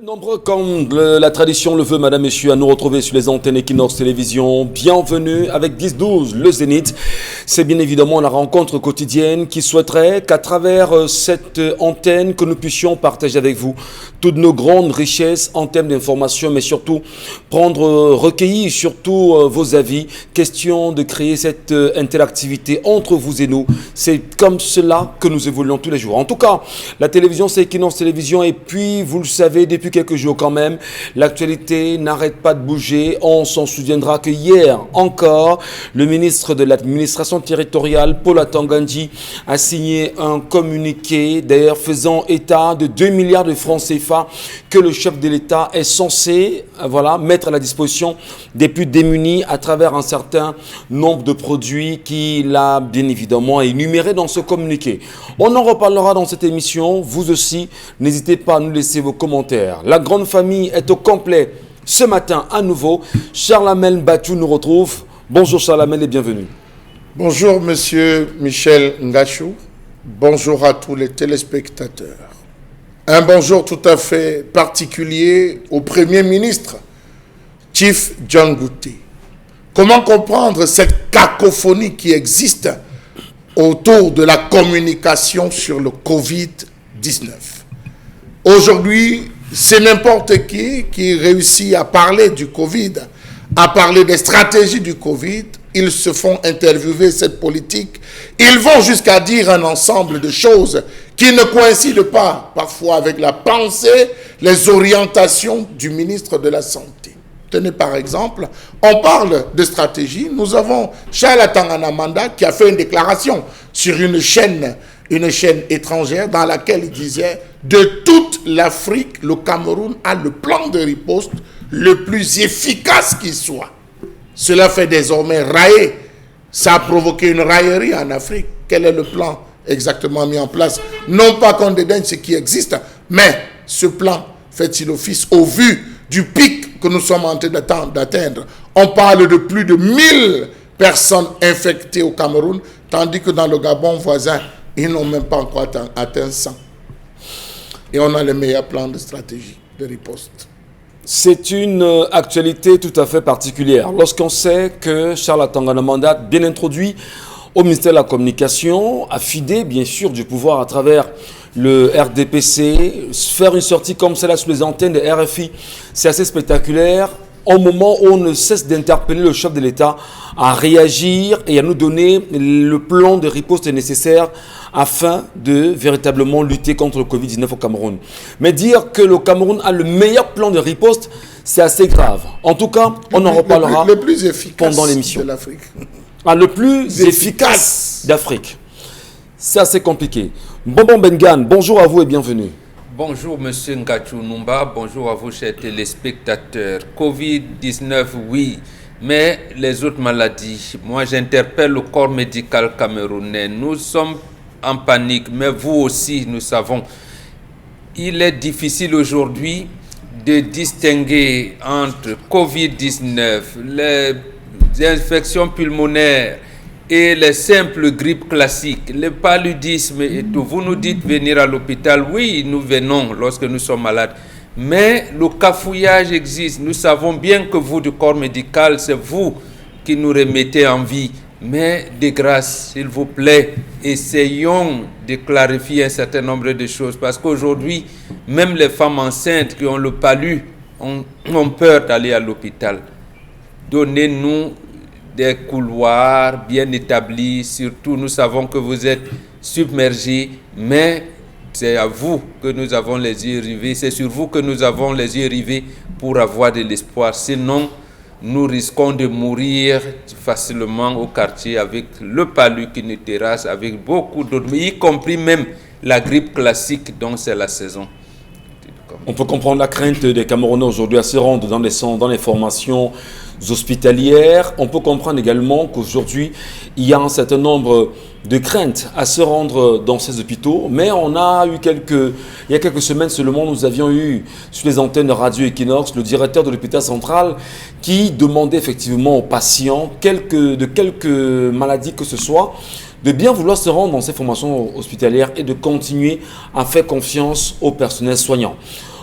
Nombreux comme la tradition le veut, madame, messieurs, à nous retrouver sur les antennes Equinox Télévision. Bienvenue avec 10-12, le Zénith. C'est bien évidemment la rencontre quotidienne qui souhaiterait qu'à travers cette antenne, que nous puissions partager avec vous toutes nos grandes richesses en termes d'information, mais surtout recueillir surtout vos avis. Question de créer cette interactivité entre vous et nous. C'est comme cela que nous évoluons tous les jours. En tout cas, la télévision, c'est Equinox Télévision. Et puis, vous le savez, depuis quelques jours quand même, l'actualité n'arrête pas de bouger. On s'en souviendra que hier encore, le ministre de l'administration territoriale, Paul Atangandji, a signé un communiqué, d'ailleurs faisant état de 2 milliards de francs CFA que le chef de l'État est censé mettre à la disposition des plus démunis à travers un certain nombre de produits qu'il a bien évidemment énumérés dans ce communiqué. On en reparlera dans cette émission. Vous aussi, n'hésitez pas à nous laisser vos commentaires. La grande famille est au complet ce matin à nouveau. Charles-Amel Batou nous retrouve. Bonjour Charles-Amel et bienvenue. Bonjour monsieur Michel Ngachou. Bonjour à tous les téléspectateurs. Un bonjour tout à fait particulier au Premier ministre, Chief John Gouté. Comment comprendre cette cacophonie qui existe autour de la communication sur le Covid-19? Aujourd'hui, c'est n'importe qui réussit à parler du Covid, à parler des stratégies du Covid. Ils se font interviewer cette politique. Ils vont jusqu'à dire un ensemble de choses qui ne coïncident pas parfois avec la pensée, les orientations du ministre de la Santé. Tenez par exemple, on parle de stratégie. Nous avons Charles Tanganamanda qui a fait une déclaration sur une chaîne étrangère dans laquelle il disait de toute l'Afrique, le Cameroun a le plan de riposte le plus efficace qui soit. Cela fait désormais railler. Ça a provoqué une raillerie en Afrique. Quel est le plan exactement mis en place? Non pas qu'on dédaigne ce qui existe, mais ce plan fait-il office au vu du pic que nous sommes en train d'atteindre? On parle de plus de 1000 personnes infectées au Cameroun, tandis que dans le Gabon voisin, ils n'ont même pas encore atteint 100. Et on a le meilleur plan de stratégie de riposte. C'est une actualité tout à fait particulière. Lorsqu'on sait que Charles Tanganamanda, bien introduit au ministère de la Communication, a fidé bien sûr du pouvoir à travers le RDPC, faire une sortie comme cela sur les antennes de RFI, c'est assez spectaculaire. Au moment où on ne cesse d'interpeller le chef de l'État à réagir et à nous donner le plan de riposte nécessaire afin de véritablement lutter contre le Covid-19 au Cameroun. Mais dire que le Cameroun a le meilleur plan de riposte, c'est assez grave. En tout cas, on en reparlera le plus efficace pendant l'émission. De l'Afrique. Le plus efficace d'Afrique. C'est assez compliqué. Bonbon Bengan, bonjour à vous et bienvenue. Bonjour M. Ngachou Numba, bonjour à vous chers téléspectateurs. Covid-19, oui, mais les autres maladies. Moi j'interpelle le corps médical camerounais. Nous sommes en panique, mais vous aussi nous savons. Il est difficile aujourd'hui de distinguer entre Covid-19, les infections pulmonaires, et les simples grippes classiques, le paludisme et tout. Vous nous dites venir à l'hôpital. Oui, nous venons lorsque nous sommes malades. Mais le cafouillage existe. Nous savons bien que vous, du corps médical, c'est vous qui nous remettez en vie. Mais de grâce, s'il vous plaît, essayons de clarifier un certain nombre de choses. Parce qu'aujourd'hui, même les femmes enceintes qui ont le palu ont peur d'aller à l'hôpital. Donnez-nous des couloirs bien établis, surtout nous savons que vous êtes submergés, mais c'est à vous que nous avons les yeux rivés, c'est sur vous que nous avons les yeux rivés pour avoir de l'espoir. Sinon, nous risquons de mourir facilement au quartier avec le palu qui nous terrasse, avec beaucoup d'autres, y compris même la grippe classique dont c'est la saison. On peut comprendre la crainte des Camerounais aujourd'hui à se rendre dans les formations hospitalières. On peut comprendre également qu'aujourd'hui, il y a un certain nombre de craintes à se rendre dans ces hôpitaux. Mais on a eu il y a quelques semaines seulement, nous avions eu sur les antennes de Radio Equinox le directeur de l'hôpital central qui demandait effectivement aux patients, de quelques maladies que ce soit, de bien vouloir se rendre dans ces formations hospitalières et de continuer à faire confiance au personnel soignant.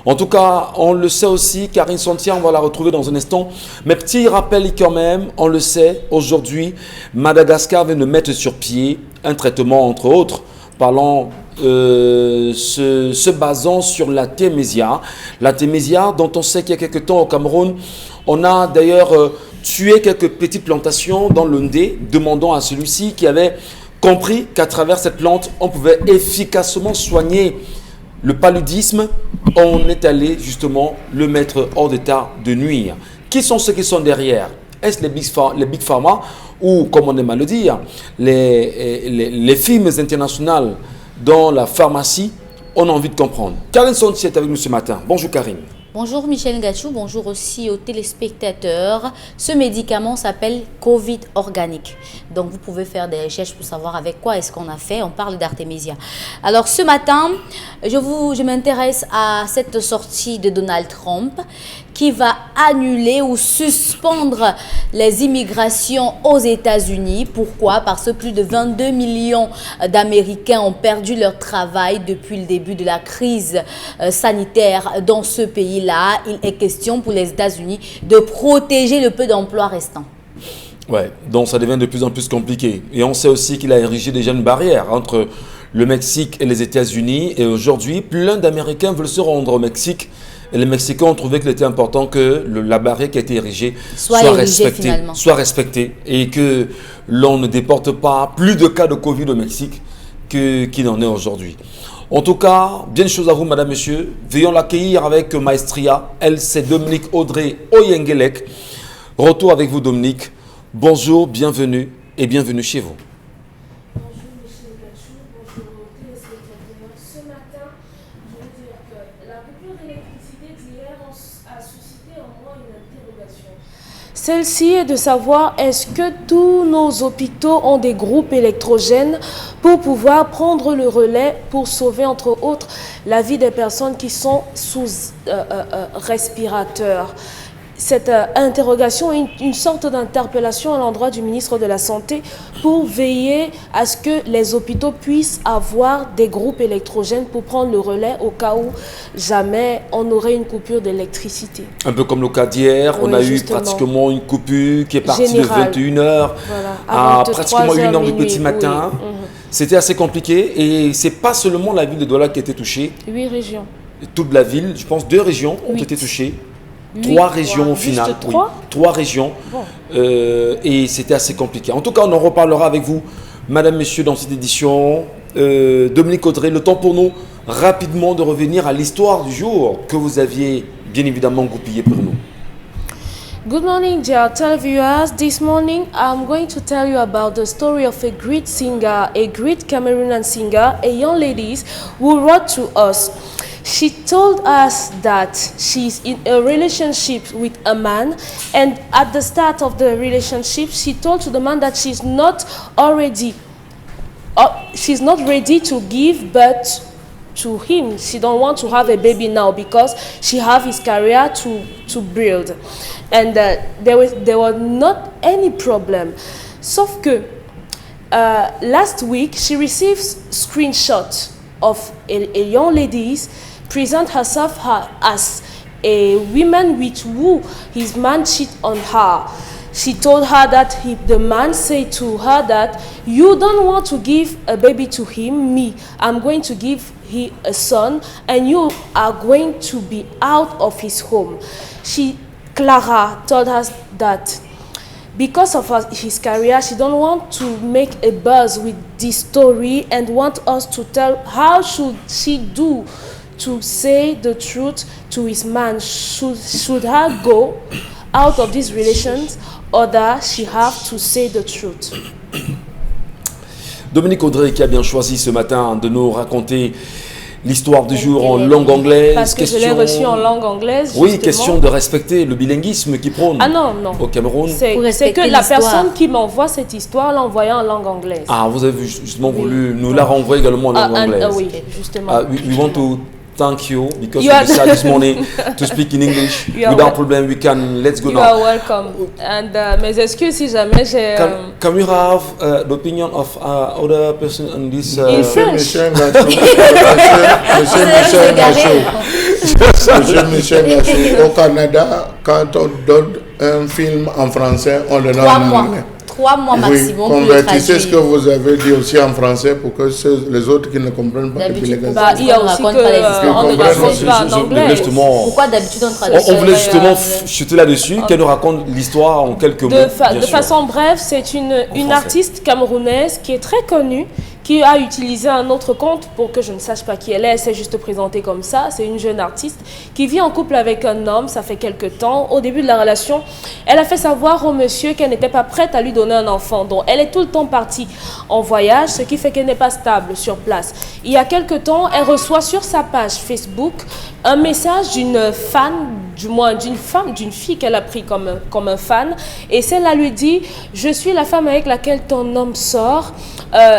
En tout cas, on le sait aussi, Karine Santia, on va la retrouver dans un instant. Mais petit rappel quand même, on le sait, aujourd'hui, Madagascar vient de mettre sur pied un traitement, entre autres, parlant, se basant sur la témésia. La témésia, dont on sait qu'il y a quelques temps au Cameroun, on a d'ailleurs tué quelques petites plantations dans le Ndé, demandant à celui-ci qui avait compris qu'à travers cette plante, on pouvait efficacement soigner le paludisme. On est allé justement le mettre hors d'état de nuire. Qui sont ceux qui sont derrière? Est-ce les big pharma ou, comme on aime à le dire, les firmes internationales dans la pharmacie? On a envie de comprendre. Karine Santia est avec nous ce matin. Bonjour Karine. Bonjour Michel Ngachou, bonjour aussi aux téléspectateurs. Ce médicament s'appelle Covid organique. Donc vous pouvez faire des recherches pour savoir avec quoi est-ce qu'on a fait. On parle d'artémisia. Alors ce matin, je m'intéresse à cette sortie de Donald Trump qui va annuler ou suspendre les immigrations aux États-Unis. Pourquoi? Parce que plus de 22 millions d'Américains ont perdu leur travail depuis le début de la crise sanitaire dans ce pays-là. Il est question pour les États-Unis de protéger le peu d'emplois restants. Ouais, donc ça devient de plus en plus compliqué. Et on sait aussi qu'il a érigé déjà une barrière entre le Mexique et les États-Unis. Et aujourd'hui, plein d'Américains veulent se rendre au Mexique. Et les Mexicains ont trouvé qu'il était important que la barrière qui a été érigée soit respectée et que l'on ne déporte pas plus de cas de Covid au Mexique qu'il en est aujourd'hui. En tout cas, bien de choses à vous, madame, monsieur. Veuillons l'accueillir avec maestria. Elle, c'est Dominique Audrey Oyengelek. Retour avec vous, Dominique. Bonjour, bienvenue et bienvenue chez vous. Bonjour Michel Ngachou, bonjour aux téléspectateurs. Ce matin, je veux dire que la coupure d'électricité d'hier a suscité en moi une interrogation. Celle-ci est de savoir est-ce que tous nos hôpitaux ont des groupes électrogènes pour pouvoir prendre le relais pour sauver entre autres la vie des personnes qui sont sous respirateurs. Cette interrogation est une sorte d'interpellation à l'endroit du ministre de la Santé pour veiller à ce que les hôpitaux puissent avoir des groupes électrogènes pour prendre le relais au cas où jamais on aurait une coupure d'électricité. Un peu comme le cas d'hier, on a justement eu pratiquement une coupure qui est partie de 21h à pratiquement 1h du petit matin. Oui. C'était assez compliqué et ce n'est pas seulement la ville de Douala qui a été touchée. 8 régions. Toute la ville, je pense 2 régions ont été touchées. 3 régions au final. Juste 3 3 régions. Bon. Et c'était assez compliqué. En tout cas, on en reparlera avec vous, madame, messieurs, dans cette édition. Dominique Audrey, le temps pour nous rapidement de revenir à l'histoire du jour que vous aviez bien évidemment goupillé pour nous. Good morning, dear televiewers. This morning, I'm going to tell you about the story of a great singer, a great Cameroonian singer, a young lady who wrote to us. She told us that she's in a relationship with a man, and at the start of the relationship, she told to the man that she's not ready to give birth to him. She don't want to have a baby now because she have his career to build, and there was not any problem. Sauf que last week she received screenshots of a young lady present herself as a woman with who his man cheat on her. She told her that the man said to her that you don't want to give a baby to him, me, I'm going to give him a son, and you are going to be out of his home. Clara told us that because of his career, she don't want to make a buzz with this story and want us to tell how should she do to say the truth to his man. Should her go out of these relations, or that she have to say the truth? Dominique Audrey qui a bien choisi ce matin de nous raconter l'histoire du jour en langue anglaise. Parce que je l'ai reçu en langue anglaise. Oui, justement. Question de respecter le bilinguisme qui prône au Cameroun. C'est que la personne qui m'envoie cette histoire l'a envoyée en langue anglaise. Ah, vous avez justement voulu nous la renvoyer également en langue anglaise. Oui, justement. We want to thank you because you decided this morning to speak in English. Without problem, we can. Let's go now. You are welcome. And mes excuses si jamais j'ai. Can we have the opinion of other person on this? Monsieur Michel Ngachou. Monsieur Michel Ngachou, au Canada, quand on donne un film en français, on le donne en anglais. 3 mois maximum. Oui, convertissez ce que vous avez dit aussi en français pour que les autres qui ne comprennent pas. D'habitude, il y a aussi que on ne raconte pas en anglais. Pourquoi d'habitude on traduit? On voulait justement chuter là-dessus, qu'elle nous raconte l'histoire en quelques mots. De façon brève, c'est une artiste camerounaise qui est très connue, qui a utilisé un autre compte pour que je ne sache pas qui elle est. Elle s'est juste présentée comme ça. C'est une jeune artiste qui vit en couple avec un homme, ça fait quelques temps. Au début de la relation, elle a fait savoir au monsieur qu'elle n'était pas prête à lui donner un enfant. Donc, elle est tout le temps partie en voyage, ce qui fait qu'elle n'est pas stable sur place. Il y a quelques temps, elle reçoit sur sa page Facebook un message d'une fan, du moins d'une fille qu'elle a pris comme un fan. Et celle-là lui dit « Je suis la femme avec laquelle ton homme sort.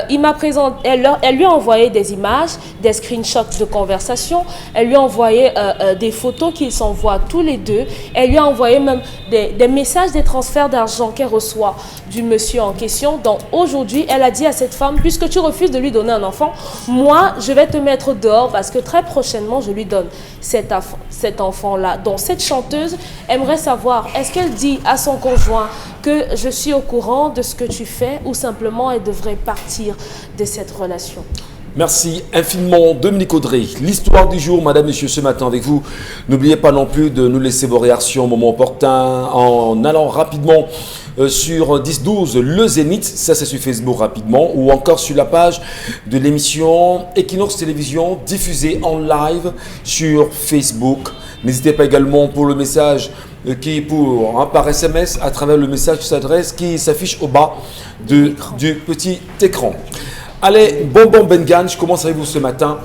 Il m'a présenté. » Elle lui a envoyé des images, des screenshots de conversation. Elle lui a envoyé des photos qu'ils s'envoient tous les deux. Elle lui a envoyé même des messages, des transferts d'argent qu'elle reçoit du monsieur en question. Donc aujourd'hui, elle a dit à cette femme, puisque tu refuses de lui donner un enfant, moi, je vais te mettre dehors parce que très prochainement, je lui donne cet enfant-là. Donc cette chanteuse aimerait savoir, est-ce qu'elle dit à son conjoint que je suis au courant de ce que tu fais ou simplement elle devrait partir de cette relation? Merci infiniment Dominique Audrey. L'histoire du jour, madame, monsieur, ce matin avec vous. N'oubliez pas non plus de nous laisser vos réactions au moment opportun en allant rapidement sur 10-12 Le Zénith, ça c'est sur Facebook rapidement, ou encore sur la page de l'émission Equinox Télévision diffusée en live sur Facebook. N'hésitez pas également pour le message par SMS à travers le message qui s'affiche au bas du petit écran. Allez, Bonbon Bengan, je commence avec vous ce matin.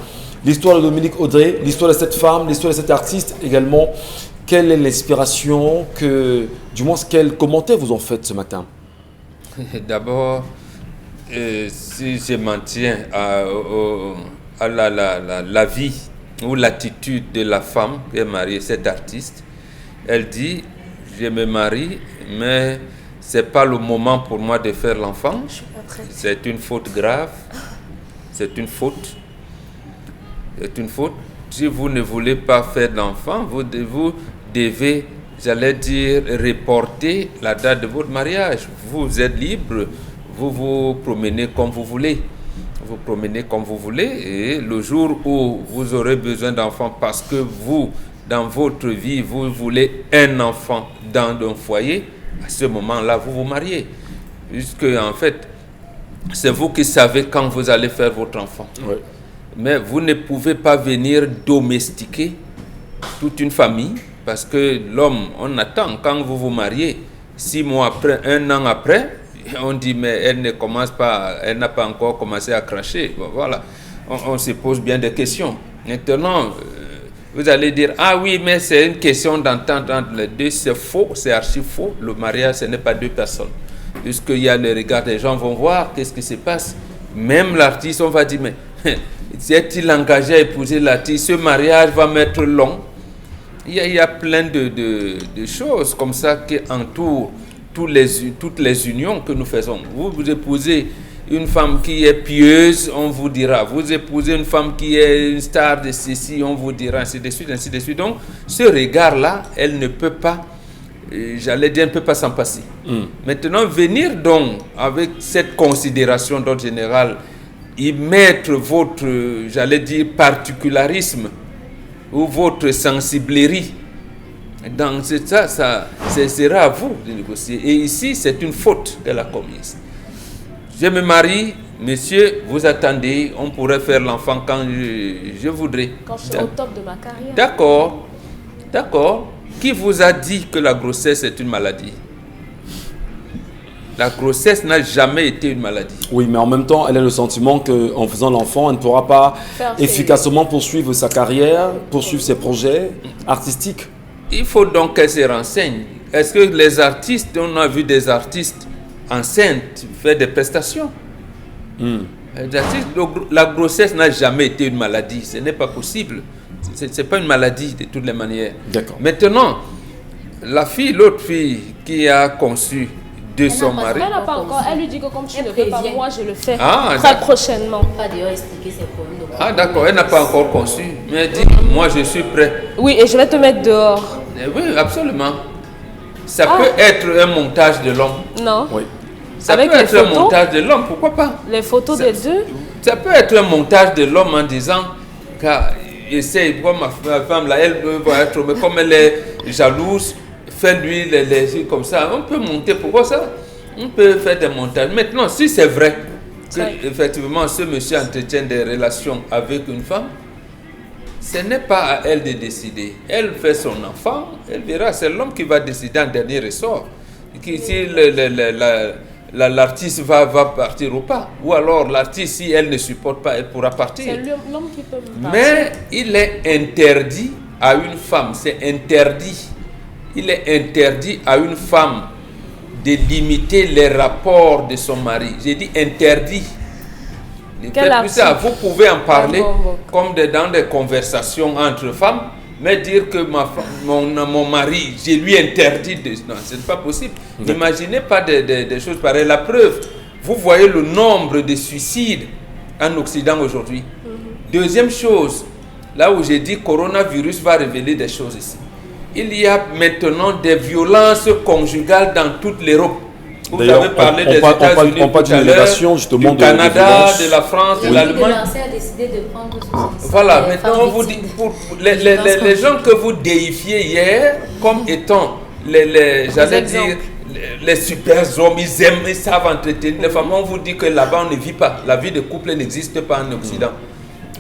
L'histoire de Dominique Audrey, l'histoire de cette femme, l'histoire de cet artiste également. Quelle est l'inspiration quel commentaire vous en faites ce matin? D'abord, si je m'en tiens à la vie ou l'attitude de la femme qui est mariée, cette artiste, elle dit, je me marie, mais ce n'est pas le moment pour moi de faire l'enfant. C'est une faute grave. C'est une faute. C'est une faute. Si vous ne voulez pas faire d'enfant, vous devez, j'allais dire, reporter la date de votre mariage. Vous êtes libre. Vous vous promenez comme vous voulez. Vous promenez comme vous voulez. Et le jour où vous aurez besoin d'enfant parce que vous, dans votre vie, vous voulez un enfant dans un foyer, à ce moment-là, vous vous mariez. Puisque, en fait, c'est vous qui savez quand vous allez faire votre enfant. Oui. Mais vous ne pouvez pas venir domestiquer toute une famille parce que l'homme, on attend quand vous vous mariez, 6 mois après, 1 an après, on dit mais elle n'a pas encore commencé à cracher. Bon, voilà, on se pose bien des questions. Maintenant, vous allez dire, ah oui, mais c'est une question d'entente entre les deux. C'est faux, c'est archi faux. Le mariage, ce n'est pas 2 personnes. Puisqu'il y a le regard, des gens vont voir qu'est-ce qui se passe. Même l'artiste, on va dire, mais est-il engagé à épouser l'artiste? Ce mariage va mettre long. Il y a plein de choses comme ça qui entourent toutes les unions que nous faisons. Vous épousez une femme qui est pieuse, on vous dira. Vous épousez une femme qui est une star de ceci, on vous dira, ainsi de suite, ainsi de suite. Donc, ce regard-là, elle ne peut pas, j'allais dire, elle ne peut pas s'en passer. Maintenant, venir donc avec cette considération d'ordre général, y mettre votre, j'allais dire, particularisme ou votre sensiblerie, dans ça sera à vous de négocier. Et ici, c'est une faute qu'elle a commise. Je me marie, monsieur, vous attendez, on pourrait faire l'enfant quand je voudrais. Quand je suis au top de ma carrière. D'accord, d'accord. Qui vous a dit que la grossesse est une maladie? La grossesse n'a jamais été une maladie. Oui, mais en même temps, elle a le sentiment qu'en faisant l'enfant, elle ne pourra pas efficacement poursuivre sa carrière, poursuivre ses projets artistiques. Il faut donc qu'elle se renseigne. Est-ce que les artistes, on a vu des artistes enceintes faire des prestations? La grossesse n'a jamais été une maladie. Ce n'est pas possible. Ce n'est pas une maladie de toutes les manières. D'accord. Maintenant, l'autre fille qui a conçu de son mari. Elle n'a pas encore. Elle lui dit que comme tu ne veux pas, moi je le fais Ah, très prochainement. Pas d'ailleurs expliquer ses problèmes de Ah d'accord, elle n'a pas encore conçu. Mais elle dit, moi je suis prêt. Oui, et je vais te mettre dehors. Oui, absolument. Ça peut être un montage de l'homme. Non. Oui. Ça Avec peut les être un photos? montage de l'homme, pourquoi pas? Les photos des deux. Ça peut être un montage de l'homme en disant, car essaye, comme ma femme là, elle va être, mais comme elle est jalouse, fais-lui les yeux comme ça. On peut monter, pourquoi ça? On peut faire des montages. Maintenant, si c'est vrai que effectivement ce monsieur entretient des relations avec une femme, ce n'est pas à elle de décider. Elle fait son enfant, elle verra, c'est l'homme qui va décider en dernier ressort. Si l'artiste va partir ou pas. Ou alors l'artiste, si elle ne supporte pas, elle pourra partir. C'est l'homme qui peut partir. Mais il est interdit à une femme, c'est interdit. Il est interdit à une femme de limiter les rapports de son mari. J'ai dit interdit. Plus ça, vous pouvez en parler comme dans des conversations entre femmes, mais dire que mon mari, je lui interdit de... Non, ce n'est pas possible. N'imaginez pas des choses pareilles. La preuve, vous voyez le nombre de suicides en Occident aujourd'hui. Deuxième chose, là où j'ai dit coronavirus va révéler des choses ici. Il y a maintenant des violences conjugales dans toute l'Europe. Vous avez parlé des États-Unis tout à l'heure, du Canada, de la France, de l'Allemagne. Voilà, maintenant on vous dit, pour les gens que vous déifiez hier comme étant j'allais dire, les super hommes, ils savent entretenir les femmes. On vous dit que là-bas on ne vit pas. La vie de couple n'existe pas en Occident.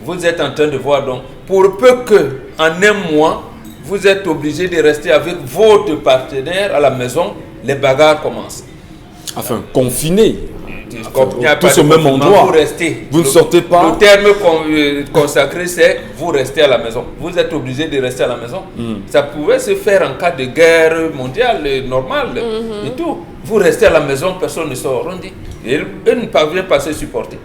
Vous êtes en train de voir donc, pour peu que en un mois, vous êtes obligé de rester avec votre partenaire à la maison, les bagarres commencent. Enfin, confiné. Tous au même endroit. Vous restez. Vous ne sortez pas. Le terme consacré, c'est vous restez à la maison. Vous êtes obligé de rester à la maison. Ça pouvait se faire en cas de guerre mondiale, normale et tout. Vous restez à la maison, personne ne sort. On dit, elle ne parvient pas à se supporter.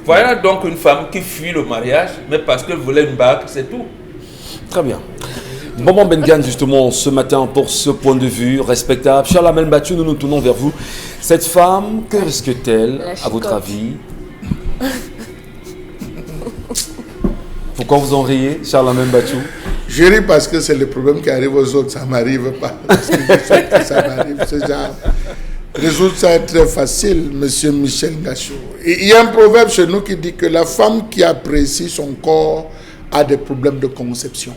Voilà donc une femme qui fuit le mariage, mais parce qu'elle voulait une bague, c'est tout. Très bien. Maman Bengan, justement, ce matin, pour ce point de vue respectable. Charles-Amel Batchou, nous nous tournons vers vous. Cette femme, que risque-t-elle, à votre avis? Pourquoi vous en riez, Charles-Amel Batchou? Je ris parce que c'est le problème qui arrive aux autres, ça ne m'arrive pas. Parce que je sais que ça m'arrive, ce genre. Résoudre ça est très facile, monsieur Michel Ngachou. Il y a un proverbe chez nous qui dit que la femme qui apprécie son corps a des problèmes de conception.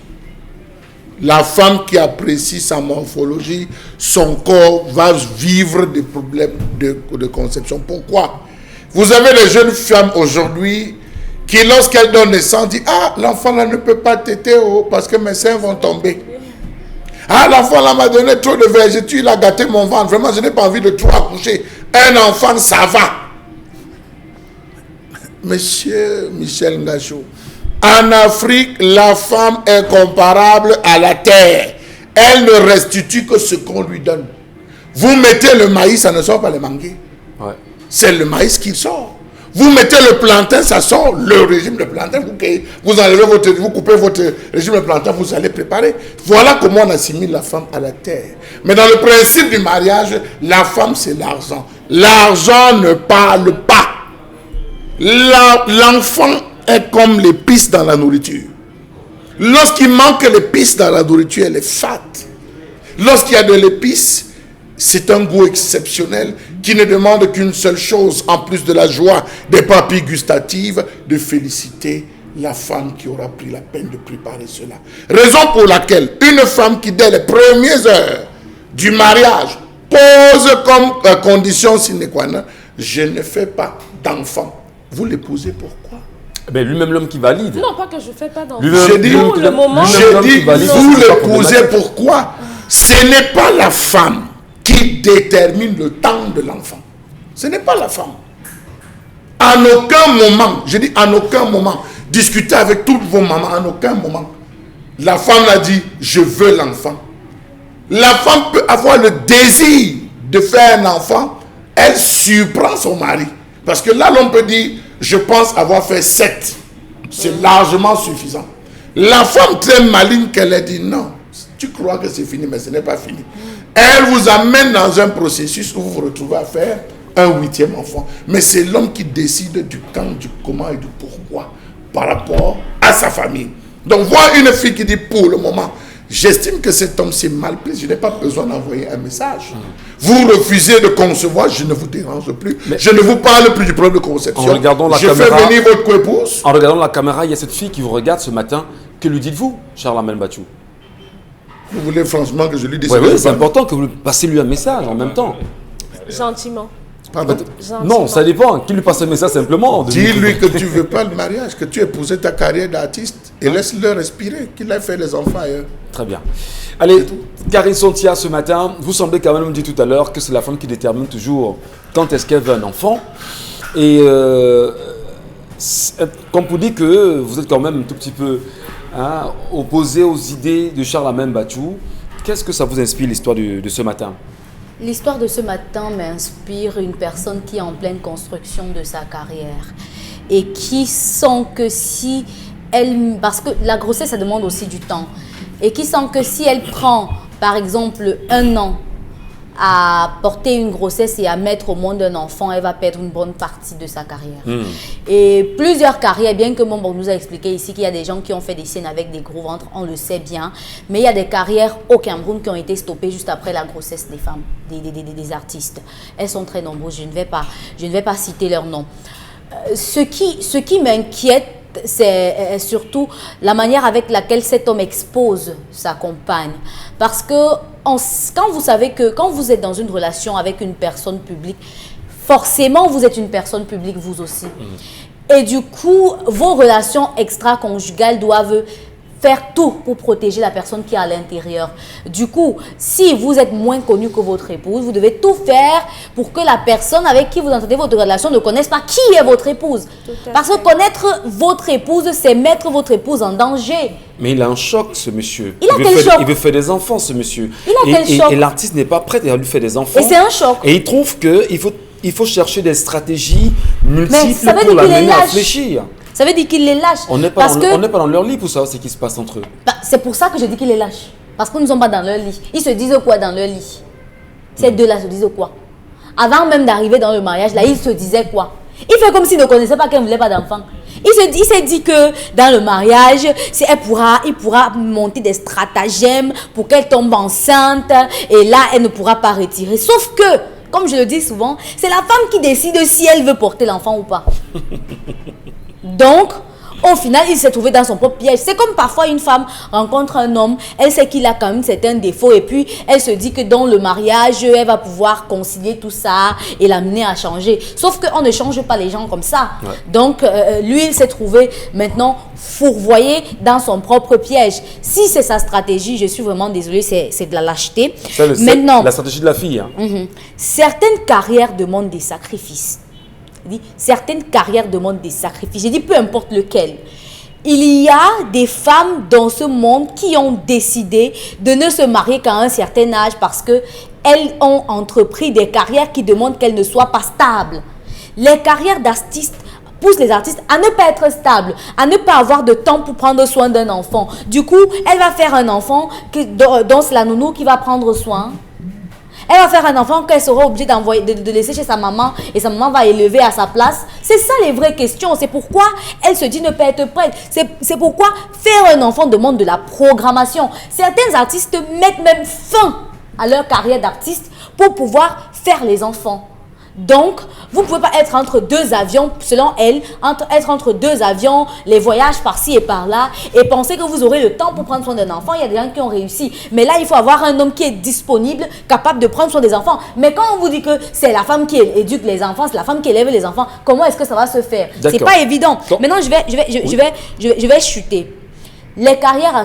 La femme qui apprécie sa morphologie, son corps va vivre des problèmes de conception. Pourquoi? Vous avez les jeunes femmes aujourd'hui qui, lorsqu'elles donnent naissance, disent « Ah, l'enfant là ne peut pas téter parce que mes seins vont tomber. Ah, l'enfant là m'a donné trop de vergetures, il a gâté mon ventre. Vraiment, je n'ai pas envie de trop accoucher. Un enfant, ça va. » Monsieur Michel Ngachou, en Afrique, la femme est comparable à la terre. Elle ne restitue que ce qu'on lui donne. Vous mettez le maïs, ça ne sort pas les mangués. Ouais. C'est le maïs qui sort. Vous mettez le plantain, ça sort le régime de plantain. Vous enlevez vous coupez votre régime de plantain, vous allez préparer. Voilà comment on assimile la femme à la terre. Mais dans le principe du mariage, la femme c'est l'argent. L'argent ne parle pas. L'enfant est comme l'épice dans la nourriture. Lorsqu'il manque l'épice dans la nourriture, elle est fade. Lorsqu'il y a de l'épice, c'est un goût exceptionnel qui ne demande qu'une seule chose, en plus de la joie des papilles gustatives, de féliciter la femme qui aura pris la peine de préparer cela. Raison pour laquelle une femme qui, dès les premières heures du mariage, pose comme condition sine qua non, je ne fais pas d'enfant. Vous l'épousez pourquoi? Ben, lui-même l'homme qui valide. Non, pas que je ne fais pas d'enfant. J'ai dit, Pour le moment, vous l'épousez pourquoi? Ce n'est pas la femme qui détermine le temps de l'enfant. Ce n'est pas la femme. En aucun moment, je dis en aucun moment, discutez avec toutes vos mamans, en aucun moment, la femme a dit, je veux l'enfant. La femme peut avoir le désir de faire un enfant, elle surprend son mari. Parce que là, l'on peut dire, je pense avoir fait 7. C'est largement suffisant. La femme très maligne qu'elle a dit, non, tu crois que c'est fini, mais ce n'est pas fini. Elle vous amène dans un processus où vous vous retrouvez à faire un 8e enfant. Mais c'est l'homme qui décide du quand, du comment et du pourquoi par rapport à sa famille. Donc, voir une fille qui dit pour le moment, j'estime que cet homme s'est mal pris, je n'ai pas besoin d'envoyer un message. Vous refusez de concevoir, je ne vous dérange plus. Mais je ne vous parle plus du problème de conception. En regardant la je caméra, fais venir votre coépouse. En regardant la caméra, il y a cette fille qui vous regarde ce matin. Que lui dites-vous, Charles Amel Bachou? Vous voulez franchement que je lui dise? Oui, c'est important que vous passiez lui un message en même temps. Gentiment. Pardon? Non, ça dépend. Qui lui passe un message simplement. Dis-lui que tu ne veux pas le mariage, que tu épousais ta carrière d'artiste et laisse-le respirer, qu'il ait fait les enfants ailleurs. Très bien. Allez, Karine Sontia, ce matin, vous semblez quand même dire tout à l'heure que c'est la femme qui détermine toujours quand est-ce qu'elle veut un enfant. Et comme vous dites que vous êtes quand même un tout petit peu opposé aux idées de Charles Amel Bachou, qu'est-ce que ça vous inspire l'histoire de ce matin? L'histoire de ce matin m'inspire une personne qui est en pleine construction de sa carrière et qui sent que si elle... Parce que la grossesse, ça demande aussi du temps. Et qui sent que si elle prend, par exemple, 1 an à porter une grossesse et à mettre au monde un enfant, elle va perdre une bonne partie de sa carrière. Et plusieurs carrières, bien que on nous a expliqué ici qu'il y a des gens qui ont fait des scènes avec des gros ventres, on le sait bien, mais il y a des carrières au Cameroun qui ont été stoppées juste après la grossesse des femmes, des artistes. Elles sont très nombreuses, je ne vais pas citer leur nom. Ce qui m'inquiète, c'est surtout la manière avec laquelle cet homme expose sa compagne. Parce que quand vous savez que quand vous êtes dans une relation avec une personne publique, forcément vous êtes une personne publique vous aussi. Et du coup, vos relations extra-conjugales doivent faire tout pour protéger la personne qui est à l'intérieur. Du coup, si vous êtes moins connu que votre épouse, vous devez tout faire pour que la personne avec qui vous entendez votre relation ne connaisse pas qui est votre épouse. Parce que connaître votre épouse, c'est mettre votre épouse en danger. Mais il a un choc, ce monsieur. Il veut faire des enfants, ce monsieur. Il a quel choc? Et l'artiste n'est pas prêt à lui faire des enfants. Et c'est un choc. Et il trouve qu'il faut chercher des stratégies multiples pour l'amener à réfléchir. Ça veut dire qu'il les lâche. On n'est pas dans leur lit pour savoir ce qui se passe entre eux. C'est pour ça que je dis qu'il les lâche. Parce qu'ils ne sont pas dans leur lit. Ils se disent quoi dans leur lit? Ces deux-là se disent quoi? Avant même d'arriver dans le mariage, là, ils se disaient quoi? Il fait comme s'il ne connaissait pas qu'elle ne voulait pas d'enfant. Il s'est dit que dans le mariage, il pourra monter des stratagèmes pour qu'elle tombe enceinte. Et là, elle ne pourra pas retirer. Sauf que, comme je le dis souvent, c'est la femme qui décide si elle veut porter l'enfant ou pas. Donc, au final, il s'est trouvé dans son propre piège. C'est comme parfois une femme rencontre un homme, elle sait qu'il a quand même certains défauts et puis elle se dit que dans le mariage, elle va pouvoir concilier tout ça et l'amener à changer. Sauf qu'on ne change pas les gens comme ça. Ouais. Donc, lui, il s'est trouvé maintenant fourvoyé dans son propre piège. Si c'est sa stratégie, je suis vraiment désolée, c'est de la lâcheté. Maintenant, la stratégie de la fille. Certaines carrières demandent des sacrifices. Certaines carrières demandent des sacrifices. J'ai dit peu importe lequel. Il y a des femmes dans ce monde qui ont décidé de ne se marier qu'à un certain âge parce qu'elles ont entrepris des carrières qui demandent qu'elles ne soient pas stables. Les carrières d'artistes poussent les artistes à ne pas être stables, à ne pas avoir de temps pour prendre soin d'un enfant. Du coup, elle va faire un enfant dont c'est la nounou qui va prendre soin. Elle va faire un enfant qu'elle sera obligée de laisser chez sa maman et sa maman va élever à sa place. C'est ça les vraies questions. C'est pourquoi elle se dit ne pas être prête. C'est pourquoi faire un enfant demande de la programmation. Certains artistes mettent même fin à leur carrière d'artiste pour pouvoir faire les enfants. Donc, vous ne pouvez pas être entre deux avions, selon elle, être entre deux avions, les voyages par-ci et par-là, et penser que vous aurez le temps pour prendre soin d'un enfant. Il y a des gens qui ont réussi. Mais là, il faut avoir un homme qui est disponible, capable de prendre soin des enfants. Mais quand on vous dit que c'est la femme qui éduque les enfants, c'est la femme qui élève les enfants, comment est-ce que ça va se faire? C'est pas évident. Maintenant, je vais chuter. Les carrières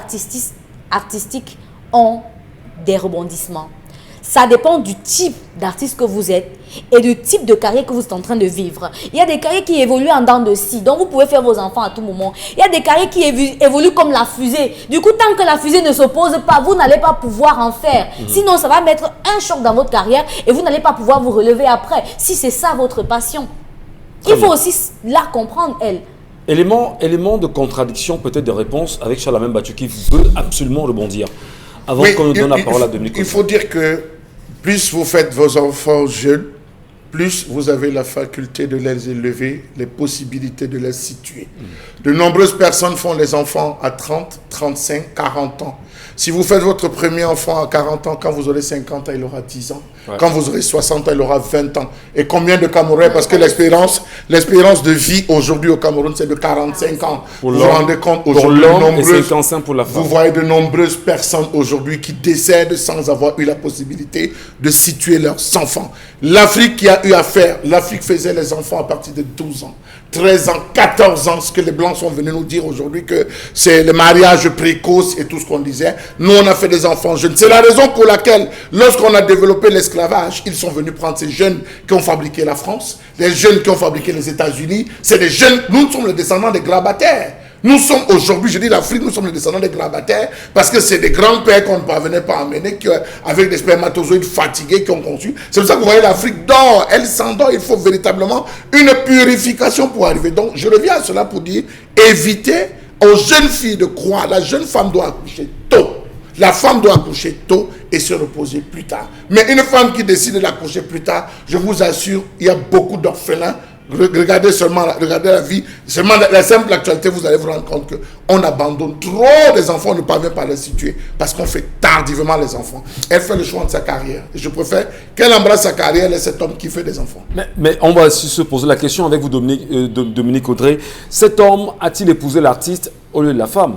artistiques ont des rebondissements. Ça dépend du type d'artiste que vous êtes et du type de carrière que vous êtes en train de vivre. Il y a des carrières qui évoluent en dents de scie, donc vous pouvez faire vos enfants à tout moment. Il y a des carrières qui évoluent comme la fusée. Du coup, tant que la fusée ne s'oppose pas, vous n'allez pas pouvoir en faire. Sinon, ça va mettre un choc dans votre carrière et vous n'allez pas pouvoir vous relever après. Si c'est ça votre passion. Il faut aussi la comprendre, elle. Élément de contradiction, peut-être de réponse avec Charles Amel Bachou qui veut absolument rebondir. Avant qu'on nous donne la parole à Dominique. Il faut dire que plus vous faites vos enfants jeunes, plus vous avez la faculté de les élever, les possibilités de les situer. De nombreuses personnes font les enfants à 30, 35, 40 ans. Si vous faites votre premier enfant à 40 ans, quand vous aurez 50 ans, il aura 10 ans. Ouais. Quand vous aurez 60 ans, il aura 20 ans. Et combien de Camerounais, parce que l'espérance de vie aujourd'hui au Cameroun, c'est de 45 ans. Vous vous rendez compte aujourd'hui, vous voyez de nombreuses personnes aujourd'hui qui décèdent sans avoir eu la possibilité de situer leurs enfants. L'Afrique qui a eu à faire, l'Afrique faisait les enfants à partir de 12 ans, 13 ans, 14 ans, ce que les Blancs sont venus nous dire aujourd'hui que c'est le mariage précoce et tout ce qu'on disait. Nous, on a fait des enfants jeunes. C'est la raison pour laquelle, lorsqu'on a développé l'esclavage, ils sont venus prendre ces jeunes qui ont fabriqué la France, les jeunes qui ont fabriqué les États-Unis. C'est des jeunes, nous sommes les descendants des grabataires. Nous sommes aujourd'hui, je dis l'Afrique, nous sommes les descendants des grabataires parce que c'est des grands-pères qu'on ne parvenait pas à amener avec des spermatozoïdes fatigués qui ont conçu. C'est pour ça que vous voyez l'Afrique dort, elle s'endort. Il faut véritablement une purification pour arriver. Donc, je reviens à cela pour dire, évitez aux jeunes filles de croire. La jeune femme doit accoucher tôt. La femme doit accoucher tôt et se reposer plus tard. Mais une femme qui décide d'accoucher plus tard, je vous assure, il y a beaucoup d'orphelins. Regardez la vie, seulement la simple actualité, vous allez vous rendre compte qu'on abandonne trop des enfants, on ne parvient pas à les situer parce qu'on fait tardivement les enfants. Elle fait le choix de sa carrière. Et je préfère qu'elle embrasse sa carrière et cet homme qui fait des enfants. Mais on va se poser la question avec vous, Dominique Audrey. Cet homme a-t-il épousé l'artiste au lieu de la femme?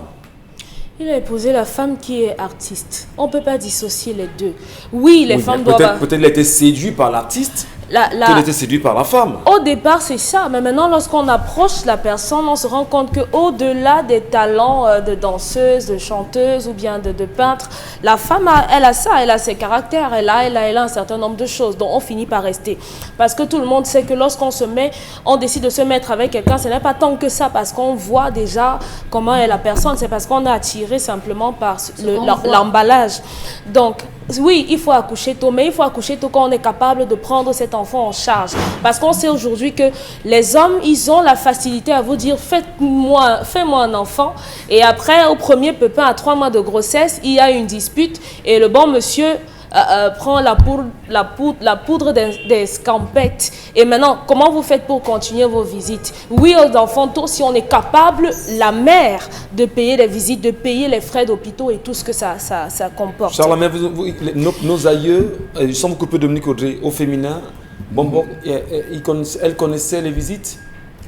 Il a épousé la femme qui est artiste. On ne peut pas dissocier les deux. Oui, les femmes doivent... Peut-être qu'il a été séduit par l'artiste. Il était séduit par la femme. Au départ, c'est ça. Mais maintenant, lorsqu'on approche la personne, on se rend compte qu'au-delà des talents de danseuse, de chanteuse ou bien de peintre, la femme, elle a ça, elle a ses caractères, elle a un certain nombre de choses dont on finit par rester. Parce que tout le monde sait que lorsqu'on on décide de se mettre avec quelqu'un, ce n'est pas tant que ça parce qu'on voit déjà comment est la personne. C'est parce qu'on est attiré simplement par l'emballage. Donc, oui, il faut accoucher tôt, mais il faut accoucher tôt quand on est capable de prendre cet enfant en charge. Parce qu'on sait aujourd'hui que les hommes, ils ont la facilité à vous dire fais-moi un enfant. Et après, au premier pépin, à 3 mois de grossesse, il y a une dispute et le bon monsieur prend la poudre des scampettes. Et maintenant, comment vous faites pour continuer vos visites? Oui, aux enfants tôt, si on est capable, la mère, de payer les visites, de payer les frais d'hôpitaux et tout ce que ça comporte. Charles, nos aïeux, il semble que Dominique Audrey, au féminin, elle connaissait les visites?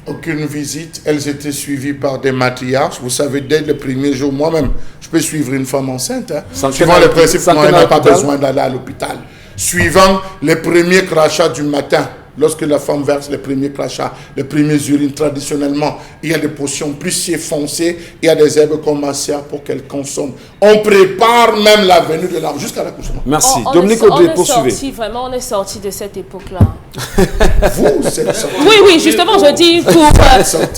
Aucune visite, elles étaient suivies par des matriarches. Vous savez, dès le premier jour, moi-même, je peux suivre une femme enceinte. Suivant le principe, on n'a pas besoin d'aller à l'hôpital. Suivant les premiers crachats du matin, lorsque la femme verse les premiers crachats, les premiers urines, traditionnellement, il y a des potions plus foncées, il y a des herbes comme massia pour qu'elle consomme. On prépare même la venue de l'âme jusqu'à l'accouchement. Merci. Dominique Audrey, poursuivez. Vraiment, on est sorti de cette époque-là. Vous, c'est sorti. Oui, justement, je dis,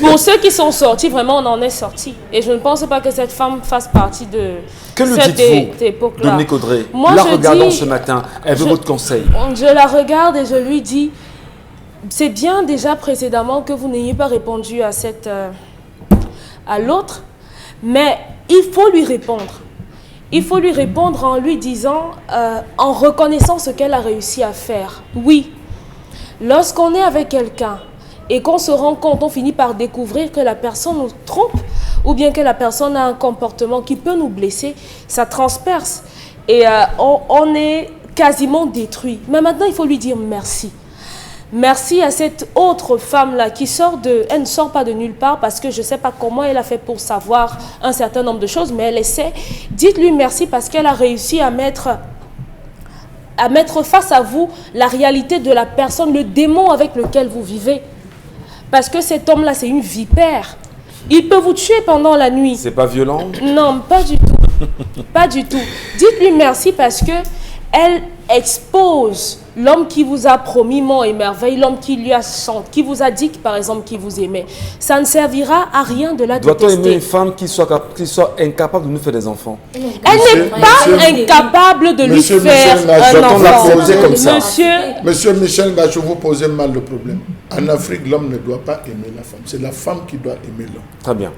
pour ceux qui sont sortis, vraiment, on en est sortis. Et je ne pense pas que cette femme fasse partie de cette époque-là. Dominique Audrey, la regardant ce matin, elle veut votre conseil. Je la regarde et je lui dis, c'est bien déjà précédemment que vous n'ayez pas répondu à l'autre, mais il faut lui répondre. Il faut lui répondre en lui disant, en reconnaissant ce qu'elle a réussi à faire. Oui, lorsqu'on est avec quelqu'un et qu'on se rend compte, on finit par découvrir que la personne nous trompe ou bien que la personne a un comportement qui peut nous blesser, ça transperce et on est quasiment détruit. Mais maintenant, il faut lui dire merci. Merci à cette autre femme-là qui elle ne sort pas de nulle part parce que je ne sais pas comment elle a fait pour savoir un certain nombre de choses, mais elle essaie. Dites-lui merci parce qu'elle a réussi à mettre face à vous la réalité de la personne, le démon avec lequel vous vivez. Parce que cet homme-là, c'est une vipère. Il peut vous tuer pendant la nuit. C'est pas violent? Non, pas du tout. Pas du tout. Dites-lui merci parce que elle expose l'homme qui vous a promis mont et merveille, l'homme qui vous a dit, par exemple, qu'il vous aimait. Ça ne servira à rien de la détester. Doit-on aimer une femme qui soit incapable de nous faire des enfants? Elle n'est pas incapable de lui faire un enfant. Monsieur Michel Ngachou, vous posez mal le problème. En Afrique, l'homme ne doit pas aimer la femme. C'est la femme qui doit aimer l'homme. Très bien.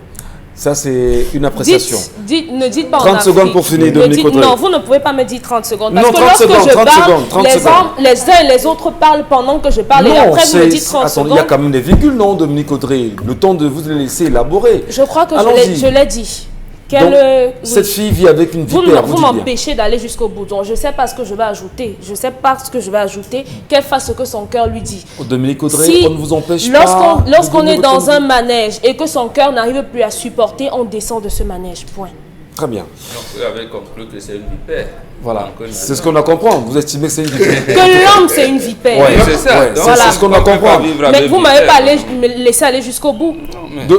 Ça, c'est une appréciation. Ne dites pas 30 en secondes Afrique. pour finir, Dominique Audrey. Non, vous ne pouvez pas me dire 30 secondes. Parce Non, que 30 lorsque secondes, je 30 parle, secondes, 30 secondes. les uns et les autres parlent pendant que je parle. Et après, vous me dites 30 attends, il y secondes. a quand même des virgules, non, Dominique Audrey? Le temps de vous laisser élaborer. Je crois que Allons-y. je l'ai dit. Donc, Oui. cette fille vit avec une Vous vipère, vous dites bien. m'empêchez d'aller jusqu'au bout. Donc, je ne sais pas ce que je vais ajouter. Je ne sais pas ce que je vais ajouter. Qu'elle fasse ce que son cœur lui dit. Dominique Audrey, Si, on ne vous empêche pas. lorsqu'on de donner est dans votre un avis. manège et que son cœur n'arrive plus à supporter, on descend de ce manège. Point. Très bien. Donc, vous avez conclu que c'est une vipère. Voilà. Donc, C'est ce qu'on a compris. Vous estimez que c'est une vipère. Que l'homme, c'est une vipère. Ouais. C'est ça. Ouais, Donc, c'est ce qu'on a on peut pas compris. vivre Mais avec vous ne m'avez vipère. pas me laissé aller jusqu'au bout.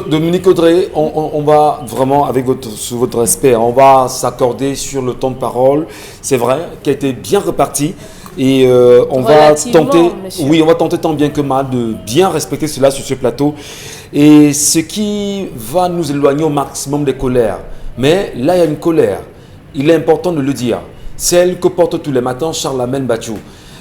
Dominique Audrey, on va vraiment, sous votre respect, on va s'accorder sur le temps de parole. C'est vrai, qui a été bien reparti. Et on va Relativement, tenter, monsieur. oui, on va tenter tant bien que mal de bien respecter cela sur ce plateau. Et ce qui va nous éloigner au maximum des colères. Mais là, il y a une colère. Il est important de le dire. Celle que porte tous les matins Charles-Amène Bachou.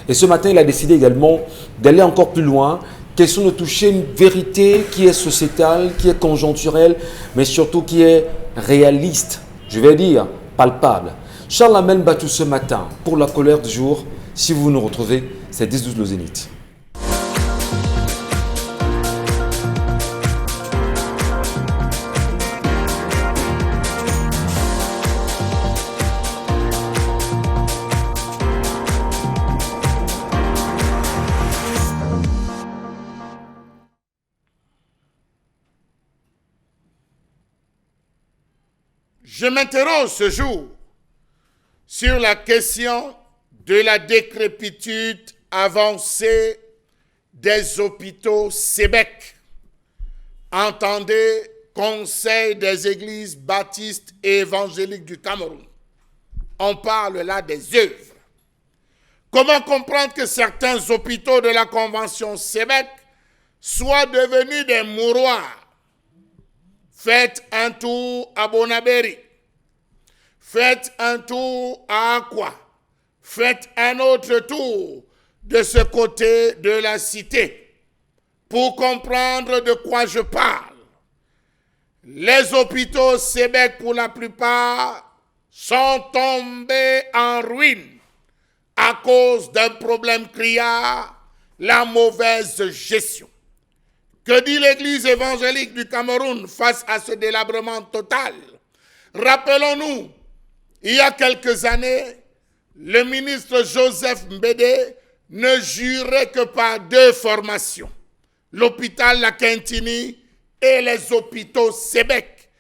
Et ce matin, il a décidé également d'aller encore plus loin. Question de toucher une vérité qui est sociétale, qui est conjoncturelle, mais surtout qui est réaliste. Je vais dire palpable. Charles-Amène Bachou ce matin, pour la colère du jour, si vous nous retrouvez, c'est 10-12 le Zénith. Je m'interroge ce jour sur la question de la décrépitude avancée des hôpitaux Sébec. Entendez, Conseil des églises baptistes et évangéliques du Cameroun. On parle là des œuvres. Comment comprendre que certains hôpitaux de la Convention Sébec soient devenus des mouroirs? Faites un tour à Bonabéry. Faites un tour à Aqua. Faites un autre tour de ce côté de la cité pour comprendre de quoi je parle. Les hôpitaux Sébec, pour la plupart, sont tombés en ruine à cause d'un problème criard, la mauvaise gestion. Que dit l'Église évangélique du Cameroun face à ce délabrement total? Rappelons-nous, il y a quelques années, le ministre Joseph Mbédé ne jurait que par 2 formations, l'hôpital La Quintini et les hôpitaux Sébec,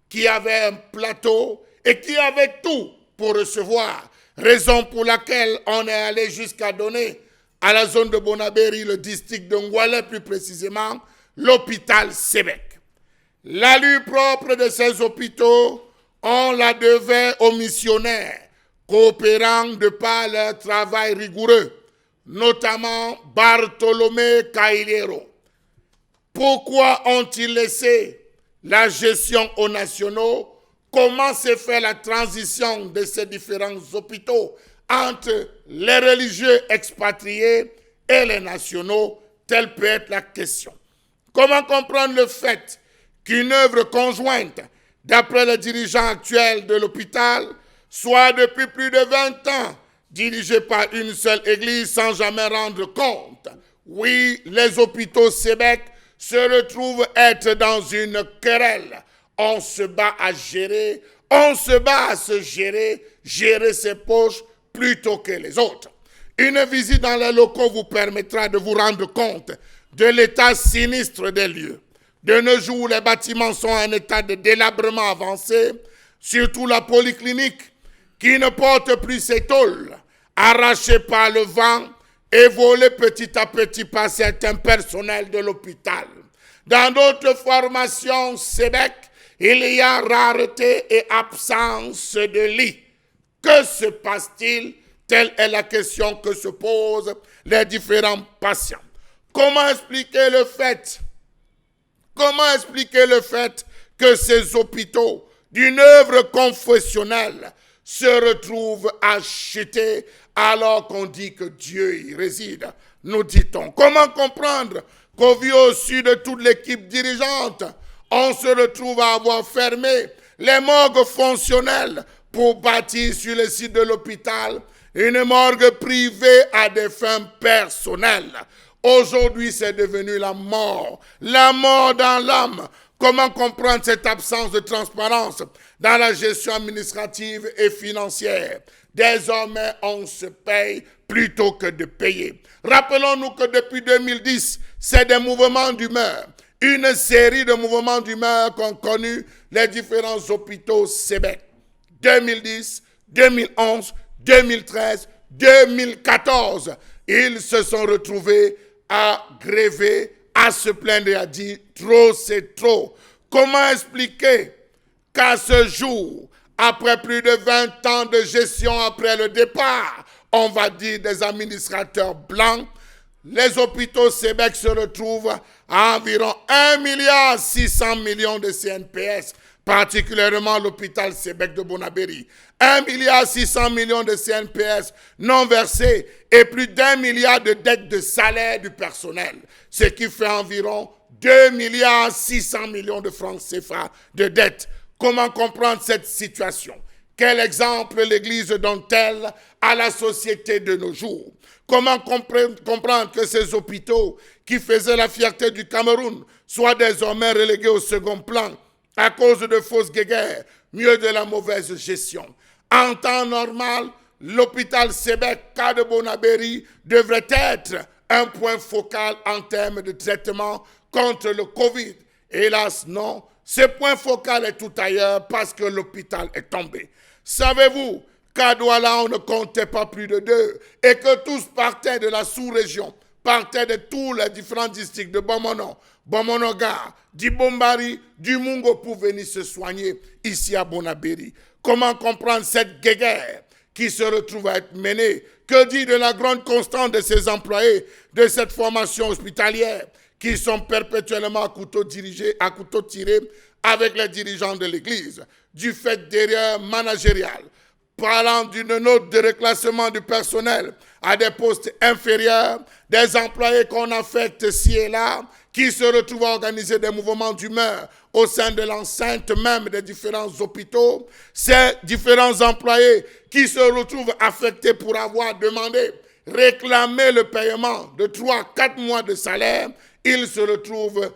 qui avaient un plateau et qui avaient tout pour recevoir, raison pour laquelle on est allé jusqu'à donner à la zone de Bonabéry, le district de Ngoualé plus précisément, l'hôpital Sébec. L'allure propre de ces hôpitaux, on la devait aux missionnaires, coopérant de par leur travail rigoureux, notamment Bartholomé Caillero. Pourquoi ont-ils laissé la gestion aux nationaux? Comment s'est fait la transition de ces différents hôpitaux entre les religieux expatriés et les nationaux? Telle peut être la question. Comment comprendre le fait qu'une œuvre conjointe, d'après le dirigeant actuel de l'hôpital, soit depuis plus de 20 ans dirigée par une seule église sans jamais rendre compte? Oui, les hôpitaux Sébec se retrouvent être dans une querelle. On se bat à gérer, on se bat à se gérer, gérer ses poches plutôt que les autres. Une visite dans les locaux vous permettra de vous rendre compte de l'état sinistre des lieux. De nos jours, les bâtiments sont en état de délabrement avancé, surtout la polyclinique, qui ne porte plus ses tôles, arrachées par le vent et volées petit à petit par certains personnels de l'hôpital. Dans d'autres formations Sébec, il y a rareté et absence de lits. Que se passe-t-il? Telle est la question que se posent les différents patients. Comment expliquer le fait que ces hôpitaux d'une œuvre confessionnelle se retrouvent achetés alors qu'on dit que Dieu y réside, nous dit-on? Comment comprendre qu'au vu au-dessus de toute l'équipe dirigeante, on se retrouve à avoir fermé les morgues fonctionnelles pour bâtir sur le site de l'hôpital une morgue privée à des fins personnelles. Aujourd'hui, c'est devenu la mort dans l'âme. Comment comprendre cette absence de transparence dans la gestion administrative et financière? Désormais, on se paye plutôt que de payer. Rappelons-nous que depuis 2010, c'est des mouvements d'humeur. Une série de mouvements d'humeur qu'ont connu les différents hôpitaux Sébec. 2010, 2011, 2013, 2014. Ils se sont retrouvés à gréver, à se plaindre et à dire « trop, c'est trop ». Comment expliquer qu'à ce jour, après plus de 20 ans de gestion après le départ, on va dire des administrateurs blancs, les hôpitaux Sébec se retrouvent à environ 1,6 milliard de CNPS, particulièrement l'hôpital Sébec de Bonabéry. 1,6 milliard de CNPS non versés et plus d'1 milliard de dettes de salaire du personnel, ce qui fait environ 2,6 milliards de francs CFA de dettes. Comment comprendre cette situation? Quel exemple l'Église donne-t-elle à la société de nos jours? Comment comprendre que ces hôpitaux qui faisaient la fierté du Cameroun soient désormais relégués au second plan à cause de fausses guéguerres, mieux de la mauvaise gestion? En temps normal, l'hôpital Sébec, cas de Bonabéry, devrait être un point focal en termes de traitement contre le Covid. Hélas, non. Ce point focal est tout ailleurs parce que l'hôpital est tombé. Savez-vous qu'à Douala, on ne comptait pas plus de 2 et que tous partaient de la sous-région, partaient de tous les différents districts de Bomono, Bomonoga, d'Ibombari, du Mungo pour venir se soigner ici à Bonabéry? Comment comprendre cette guéguerre qui se retrouve à être menée? Que dire de la grande constante de ces employés de cette formation hospitalière qui sont perpétuellement à couteau tiré avec les dirigeants de l'Église, du fait d'erreurs managériales, parlant d'une note de reclassement du personnel à des postes inférieurs, des employés qu'on affecte ci et là, qui se retrouvent à organiser des mouvements d'humeur au sein de l'enceinte même des différents hôpitaux, ces différents employés qui se retrouvent affectés pour avoir demandé, réclamé le paiement de 3-4 mois de salaire, ils se retrouvent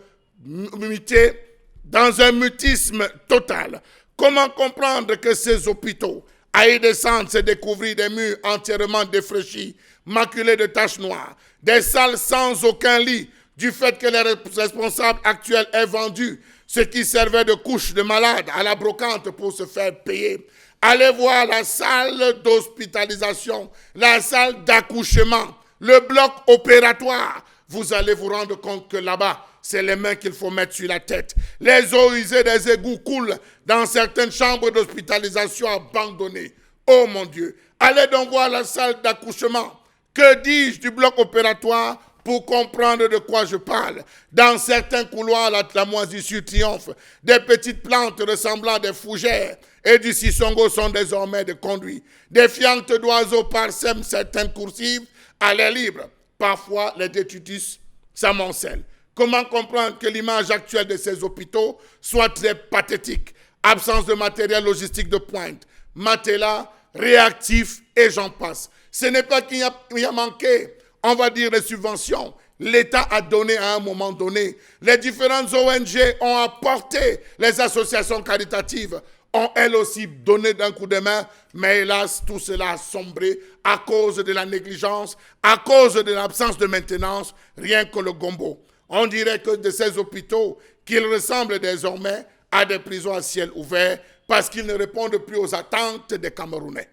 mutés dans un mutisme total. Comment comprendre que ces hôpitaux aillent descendre se découvrir des murs entièrement défraîchis, maculés de taches noires, des salles sans aucun lit, du fait que les responsables actuels aient vendu ce qui servait de couche de malade à la brocante pour se faire payer? Allez voir la salle d'hospitalisation, la salle d'accouchement, le bloc opératoire. Vous allez vous rendre compte que là-bas, c'est les mains qu'il faut mettre sur la tête. Les eaux usées des égouts coulent dans certaines chambres d'hospitalisation abandonnées. Oh mon Dieu! Allez donc voir la salle d'accouchement. Que dis-je du bloc opératoire pour comprendre de quoi je parle? Dans certains couloirs, la moisissure triomphe. Des petites plantes ressemblant à des fougères et du sissongo sont désormais des conduits. Des fientes d'oiseaux parsèment certaines coursives à l'air libre. Parfois, les détritus s'amoncellent. Comment comprendre que l'image actuelle de ces hôpitaux soit très pathétique? Absence de matériel logistique de pointe, matelas, réactifs et j'en passe. Ce n'est pas qu'il y a manqué, on va dire, les subventions. L'État a donné à un moment donné. Les différentes ONG ont apporté, les associations caritatives ont elles aussi donné d'un coup de main, mais hélas, tout cela a sombré à cause de la négligence, à cause de l'absence de maintenance, rien que le gombo. On dirait que de ces hôpitaux, qu'ils ressemblent désormais à des prisons à ciel ouvert parce qu'ils ne répondent plus aux attentes des Camerounais.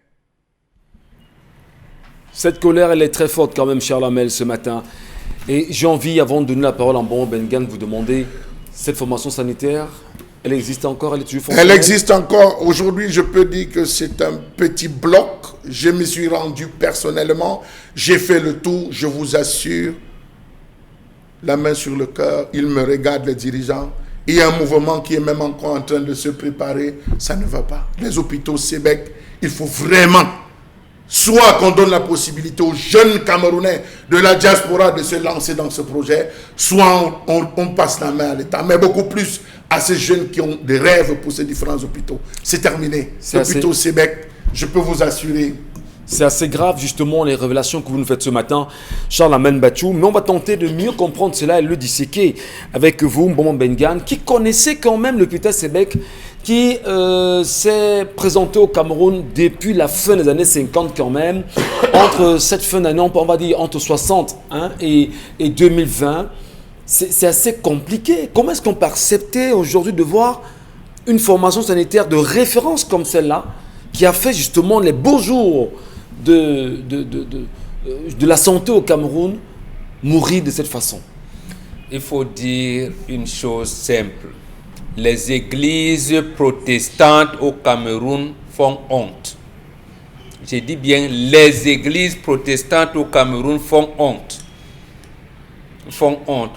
Cette colère, elle est très forte quand même, cher Lamel, ce matin. Et j'ai envie, avant de donner la parole en bon Bengan, de vous demander, cette formation sanitaire, elle existe encore, elle est toujours fonctionnelle? Elle existe encore. Aujourd'hui, je peux dire que c'est un petit bloc. Je me suis rendu personnellement. J'ai fait le tour, je vous assure. La main sur le cœur, ils me regardent, les dirigeants. Il y a un mouvement qui est même encore en train de se préparer. Ça ne va pas. Les hôpitaux Sébec, il faut vraiment, soit qu'on donne la possibilité aux jeunes Camerounais de la diaspora de se lancer dans ce projet, soit on passe la main à l'État. Mais beaucoup plus à ces jeunes qui ont des rêves pour ces différents hôpitaux. C'est terminé. L'hôpital Sébec, je peux vous assurer. C'est assez grave, justement, les révélations que vous nous faites ce matin, Charles Amen Bachou. Mais on va tenter de mieux comprendre cela et le disséquer avec vous, Mboma Bengan, qui connaissait quand même l'hôpital Sébec, qui s'est présenté au Cameroun depuis la fin des années 50 quand même, entre cette fin d'année, on va dire entre 60 et 2020. C'est assez compliqué. Comment est-ce qu'on peut accepter aujourd'hui de voir une formation sanitaire de référence comme celle-là, qui a fait justement les beaux jours de la santé au Cameroun, mourir de cette façon? Il faut dire une chose simple. Les églises protestantes au Cameroun font honte. J'ai dit bien, les églises protestantes au Cameroun font honte. Font honte.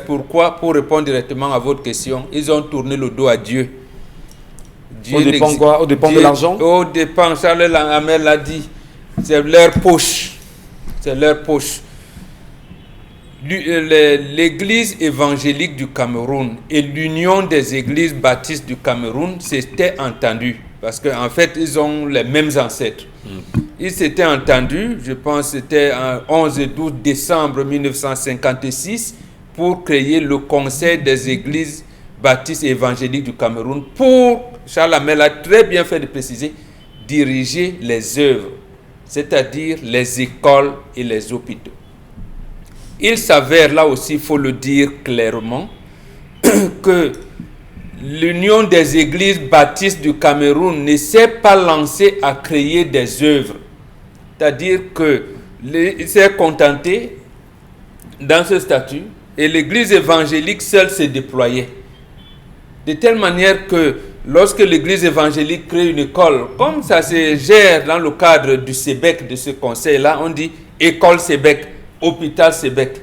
Pourquoi? Pour répondre directement à votre question, ils ont tourné le dos à Dieu. Dieu au dépend quoi? Au dépend de l'argent? Au dépend, Charles Hamel l'a dit, c'est leur poche. C'est leur poche. L'église évangélique du Cameroun et l'union des églises baptistes du Cameroun s'étaient entendus. Parce qu'en fait, ils ont les mêmes ancêtres. Ils s'étaient entendus, je pense que c'était en 11 et 12 décembre 1956, pour créer le Conseil des églises baptistes et évangéliques du Cameroun pour, Charles Hamel a très bien fait de préciser, diriger les œuvres, c'est-à-dire les écoles et les hôpitaux. Il s'avère, là aussi, il faut le dire clairement, que l'Union des églises baptistes du Cameroun ne s'est pas lancée à créer des œuvres. C'est-à-dire qu'il s'est contenté dans ce statut et l'église évangélique seule s'est déployée. De telle manière que lorsque l'église évangélique crée une école, comme ça se gère dans le cadre du Sébec, de ce conseil-là, on dit école Sébec, hôpital Sébec.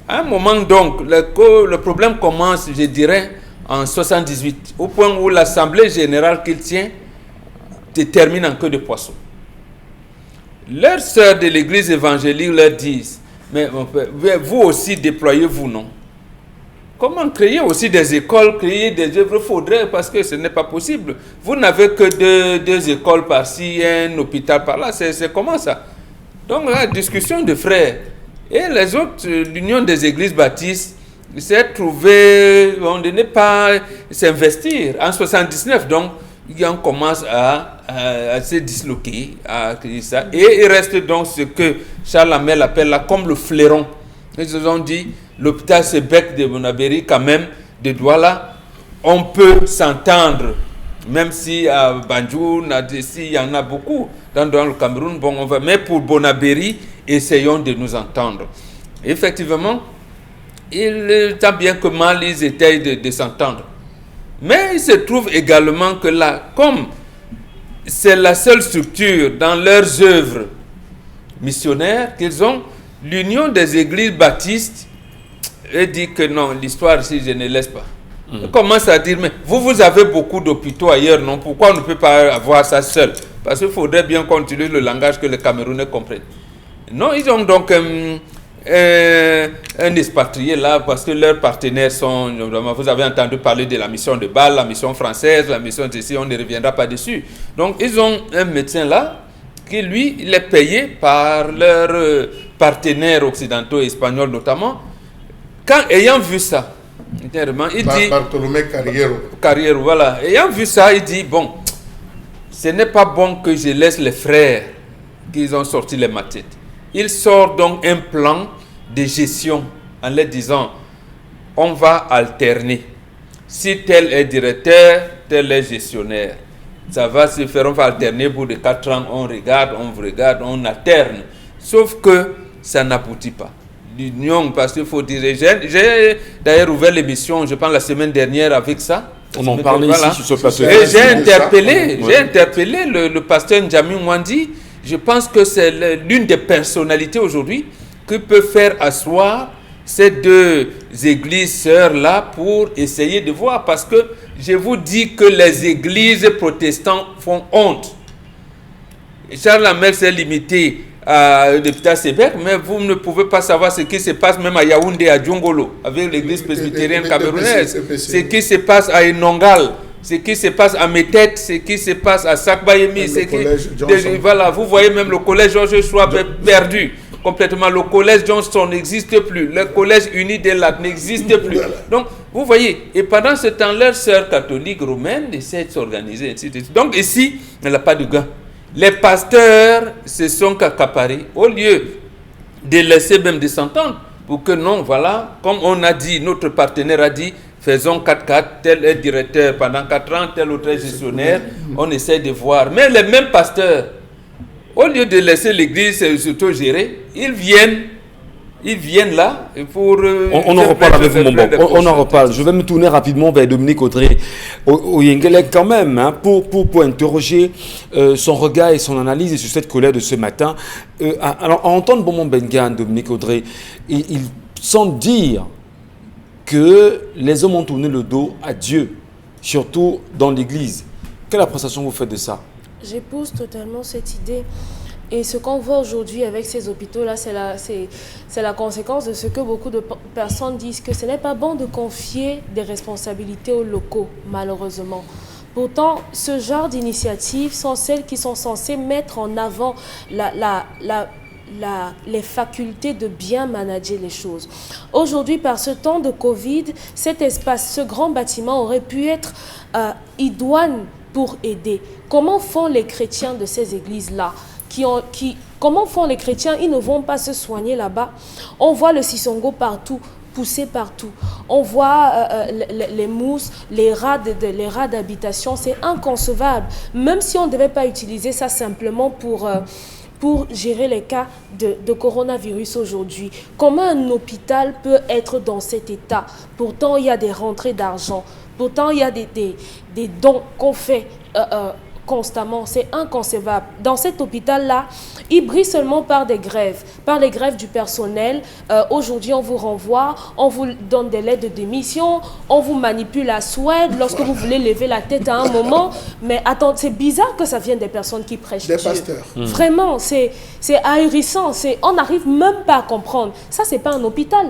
À un moment donc, le problème commence, je dirais, en 78, au point où l'assemblée générale qu'il tient termine en queue de poisson. Leurs sœurs de l'église évangélique leur disent, mais vous aussi déployez-vous, non? Comment créer aussi des écoles, créer des œuvres? Faudrait, parce que ce n'est pas possible. Vous n'avez que deux écoles par-ci, un hôpital par-là. C'est comment ça? Donc, la discussion de frères. Et les autres, l'Union des églises baptistes, s'est trouvée, on ne pas s'investir. En 79, donc, on commence à se disloquer, à créer ça. Et il reste donc ce que Charles Hamel appelle là comme le flairon. Ils ont dit, l'hôpital Sébec de Bonabéry, quand même, de Douala, on peut s'entendre, même si à Banjou, il y en a beaucoup dans le Cameroun, bon, on va, mais pour Bonabéry, essayons de nous entendre. Effectivement, tant bien que mal, ils essayent de s'entendre. Mais il se trouve également que là, comme c'est la seule structure dans leurs œuvres missionnaires qu'ils ont, l'Union des églises baptistes dit que non, l'histoire ici, je ne laisse pas. On commence à dire, mais vous avez beaucoup d'hôpitaux ailleurs, non? Pourquoi on ne peut pas avoir ça seul? Parce qu'il faudrait bien continuer le langage que les Camerounais comprennent. Non, ils ont donc un expatrié là, parce que leurs partenaires sont, vous avez entendu parler de la mission de Bâle, la mission française, la mission d'ici, on ne reviendra pas dessus. Donc, ils ont un médecin là, qui lui, il est payé par leurs partenaires occidentaux et espagnols notamment. Ayant vu ça, il dit... Bartolomé Carriero, voilà. Ayant vu ça, il dit, bon, ce n'est pas bon que je laisse les frères qui ont sorti les matettes. Il sort donc un plan de gestion en leur disant, on va alterner. Si tel est directeur, tel est gestionnaire. Ça va se faire, on va alterner pour de 4 ans, on regarde, on alterne. Sauf que ça n'aboutit pas. L'union, parce qu'il faut dire, j'ai d'ailleurs ouvert l'émission, je pense la semaine dernière avec ça. On en parlait ici sur ce plateau. Et j'ai interpellé le pasteur N'Djamil Mwandi. Je pense que c'est l'une des personnalités aujourd'hui qui peut faire asseoir ces deux églises sœurs-là pour essayer de voir. Parce que je vous dis que les églises protestantes font honte. Charles Hamel s'est limité à l'hôpital Sébec, mais vous ne pouvez pas savoir ce qui se passe même à Yaoundé, à Djongolo, avec l'église presbytérienne camerounaise, ce qui se passe à Enongal, ce qui se passe à Métet, ce qui se passe à Sakbayemi, voilà, vous voyez même le collège Georges Schwab est perdu complètement. Le collège Johnston n'existe plus, le collège Uni des Lacs n'existe plus. Donc, vous voyez, et pendant ce temps, leur sœur catholique romaine essaie de s'organiser, ainsi de suite. Donc ici, elle n'a pas de gain. Les pasteurs se sont accaparés au lieu de laisser même de s'entendre pour que non, voilà, comme on a dit, notre partenaire a dit, faisons 4-4, tel est directeur pendant 4 ans, tel autre est gestionnaire, on essaie de voir. Mais les mêmes pasteurs, au lieu de laisser l'église s'auto-gérer, ils viennent là pour... on en reparle avec vous, mon bon. On en reparle. Je vais me tourner rapidement vers Dominique Audrey Oyengele quand même, hein, pour interroger son regard et son analyse sur cette colère de ce matin. Alors, à entendre Boumon Bengan, Dominique Audrey, il semble dire que les hommes ont tourné le dos à Dieu, surtout dans l'église. Quelle appréciation vous faites de ça? J'épouse totalement cette idée. Et ce qu'on voit aujourd'hui avec ces hôpitaux-là, c'est la conséquence de ce que beaucoup de personnes disent, que ce n'est pas bon de confier des responsabilités aux locaux, malheureusement. Pourtant, ce genre d'initiatives sont celles qui sont censées mettre en avant les facultés de bien manager les choses. Aujourd'hui, par ce temps de Covid, cet espace, ce grand bâtiment aurait pu être idoine pour aider. Comment font les chrétiens de ces églises-là? Comment font les chrétiens? Ils ne vont pas se soigner là-bas. On voit le sisongo partout, poussé partout. On voit les mousses, les rats d'habitation. C'est inconcevable. Même si on ne devait pas utiliser ça simplement pour gérer les cas de coronavirus aujourd'hui. Comment un hôpital peut être dans cet état? Pourtant, il y a des rentrées d'argent. Pourtant, il y a des dons qu'on fait constamment. C'est inconcevable. Dans cet hôpital-là, il brille seulement par des grèves, par les grèves du personnel. Aujourd'hui, on vous renvoie, on vous donne des lettres de démission, on vous manipule à souhait lorsque vous voulez lever la tête à un moment. Mais attends, c'est bizarre que ça vienne des personnes qui prêchent des Dieu. pasteurs. Vraiment, c'est ahurissant. On n'arrive même pas à comprendre. Ça, c'est pas un hôpital.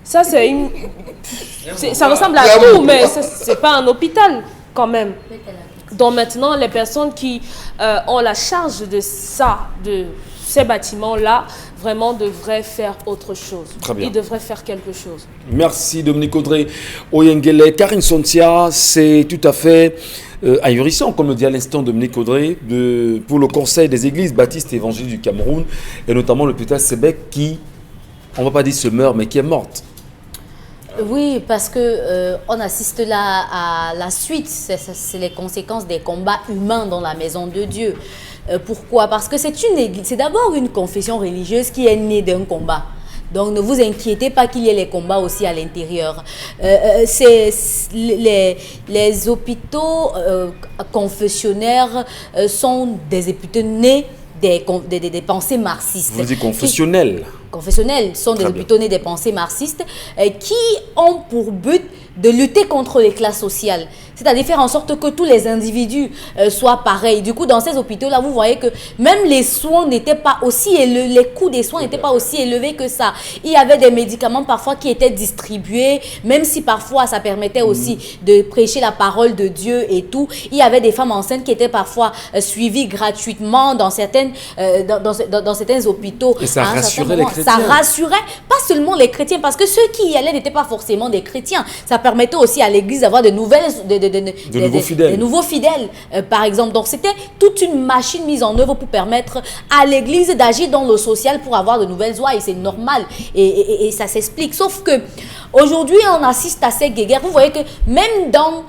Ça, ça ressemble à tout, mais c'est pas un hôpital quand même. Donc maintenant, les personnes qui ont la charge de ces bâtiments-là, vraiment devraient faire autre chose. Très bien. Ils devraient faire quelque chose. Merci Dominique Audrey Oyengele. Karine Sontia, c'est tout à fait ahurissant, comme le dit à l'instant Dominique Audrey, pour le Conseil des églises baptistes évangéliques du Cameroun, et notamment l'hôpital Sébec qui, on ne va pas dire se meurt, mais qui est morte. Oui, parce que on assiste là à la suite, c'est les conséquences des combats humains dans la maison de Dieu. Pourquoi? Parce que c'est d'abord une confession religieuse qui est née d'un combat. Donc ne vous inquiétez pas qu'il y ait les combats aussi à l'intérieur. Les hôpitaux confessionnaires sont des hôpitaux nés des pensées marxistes. Vous dites confessionnels. Confessionnels sont des hôpitaux nés des pensées marxistes qui ont pour but de lutter contre les classes sociales. C'est-à-dire faire en sorte que tous les individus soient pareils. Du coup, dans ces hôpitaux-là, vous voyez que même les soins n'étaient pas aussi élevés, les coûts des soins n'étaient pas aussi élevés que ça. Il y avait des médicaments parfois qui étaient distribués, même si parfois ça permettait aussi de prêcher la parole de Dieu et tout. Il y avait des femmes enceintes qui étaient parfois suivies gratuitement dans certains hôpitaux. Et ça rassurait les chrétiens. Ça rassurait pas seulement les chrétiens, parce que ceux qui y allaient n'étaient pas forcément des chrétiens. Ça permettait aussi à l'église d'avoir de nouveaux fidèles, par exemple. Donc c'était toute une machine mise en œuvre pour permettre à l'église d'agir dans le social pour avoir de nouvelles ouailles. C'est normal et ça s'explique. Sauf que aujourd'hui, on assiste à ces guéguerres. Vous voyez que même dans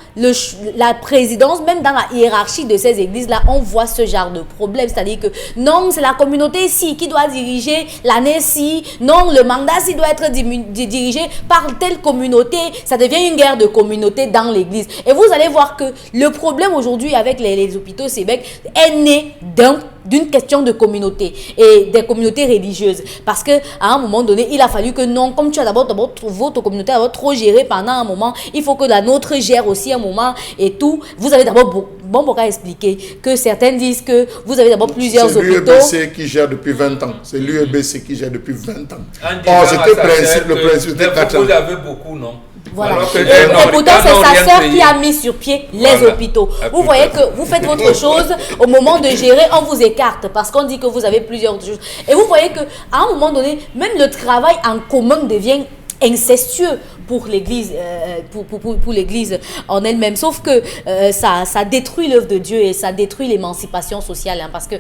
la présidence, même dans la hiérarchie de ces églises-là, on voit ce genre de problème. C'est-à-dire que non, c'est la communauté ici qui doit diriger l'année-ci. Non, le mandat-ci doit être dirigé par telle communauté. Ça devient une guerre de communauté dans l'église. Et vous allez voir que le problème aujourd'hui avec les hôpitaux Sébec est né d'un d'une question de communauté et des communautés religieuses. Parce qu'à un moment donné, il a fallu que non, comme tu as d'abord votre communauté d'abord trop gérée pendant un moment, il faut que la nôtre gère aussi un moment et tout. Vous avez d'abord pourquoi expliquer que certains disent que vous avez d'abord plusieurs hôpitaux. C'est l'UEBC qui gère depuis 20 ans. C'est l'UEBC qui gère depuis 20 ans. Oh, c'était le principe de 4 ans. Vous avez beaucoup, non? Voilà. Et pourtant, c'est sa sœur qui a mis sur pied les hôpitaux. Vous voyez que vous faites votre chose, au moment de gérer, on vous écarte parce qu'on dit que vous avez plusieurs choses. Et vous voyez qu'à un moment donné, même le travail en commun devient incestueux pour l'église, pour l'église en elle-même. Sauf que ça détruit l'œuvre de Dieu et ça détruit l'émancipation sociale. Hein, parce que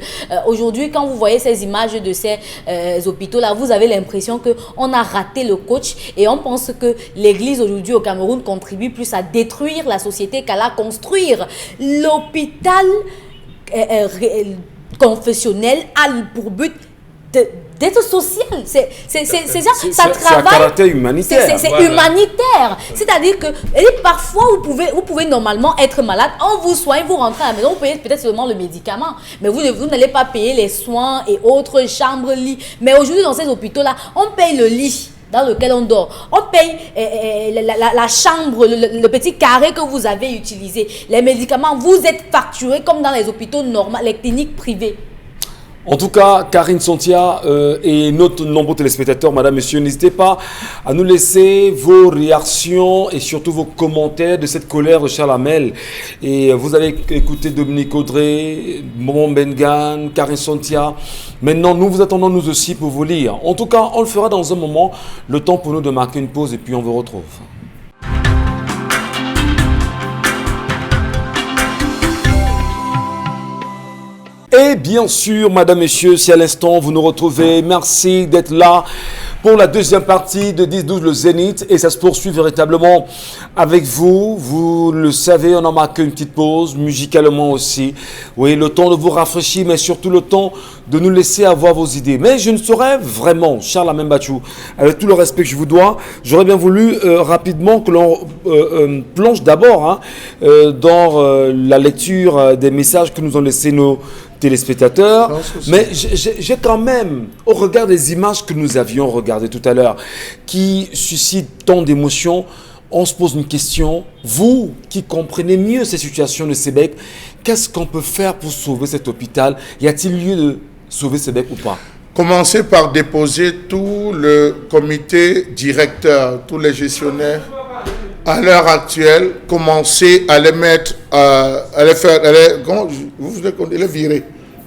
aujourd'hui, quand vous voyez ces images de ces hôpitaux-là, vous avez l'impression qu'on a raté le coach et on pense que l'église aujourd'hui au Cameroun contribue plus à détruire la société qu'à la construire. L'hôpital confessionnel a pour but d'être social, c'est ça travaille. C'est un caractère humanitaire. C'est humanitaire. C'est-à-dire que parfois vous pouvez normalement être malade, on vous soigne, vous rentrez à la maison, vous payez peut-être seulement le médicament, mais vous n'allez pas payer les soins et autres chambres, lits. Mais aujourd'hui dans ces hôpitaux-là, on paye le lit dans lequel on dort. On paye la chambre, le petit carré que vous avez utilisé. Les médicaments, vous êtes facturés comme dans les hôpitaux normaux, les cliniques privées. En tout cas, Karine Sontia et notre nombreux téléspectateurs, madame, monsieur, n'hésitez pas à nous laisser vos réactions et surtout vos commentaires de cette colère de Charles Hamel. Et vous avez écouté Dominique Audrey, Momon Bengan, Karine Sontia. Maintenant, nous vous attendons nous aussi pour vous lire. En tout cas, on le fera dans un moment. Le temps pour nous de marquer une pause et puis on vous retrouve. Et bien sûr, madame, messieurs, si à l'instant vous nous retrouvez, merci d'être là pour la deuxième partie de 10-12 le Zénith. Et ça se poursuit véritablement avec vous. Vous le savez, on a marqué une petite pause, musicalement aussi. Oui, le temps de vous rafraîchir, mais surtout le temps de nous laisser avoir vos idées. Mais je ne saurais vraiment, Charles Hamel Bachou, avec tout le respect que je vous dois, j'aurais bien voulu rapidement que l'on plonge d'abord dans la lecture des messages que nous ont laissés nos téléspectateurs, mais j'ai quand même, au regard des images que nous avions regardées tout à l'heure, qui suscitent tant d'émotions, on se pose une question. Vous qui comprenez mieux ces situations de Sébec, qu'est-ce qu'on peut faire pour sauver cet hôpital? Y a-t-il lieu de sauver Sébec ou pas? Commencez par déposer tout le comité directeur, tous les gestionnaires. À l'heure actuelle, commencez à les mettre, à les faire, les virer.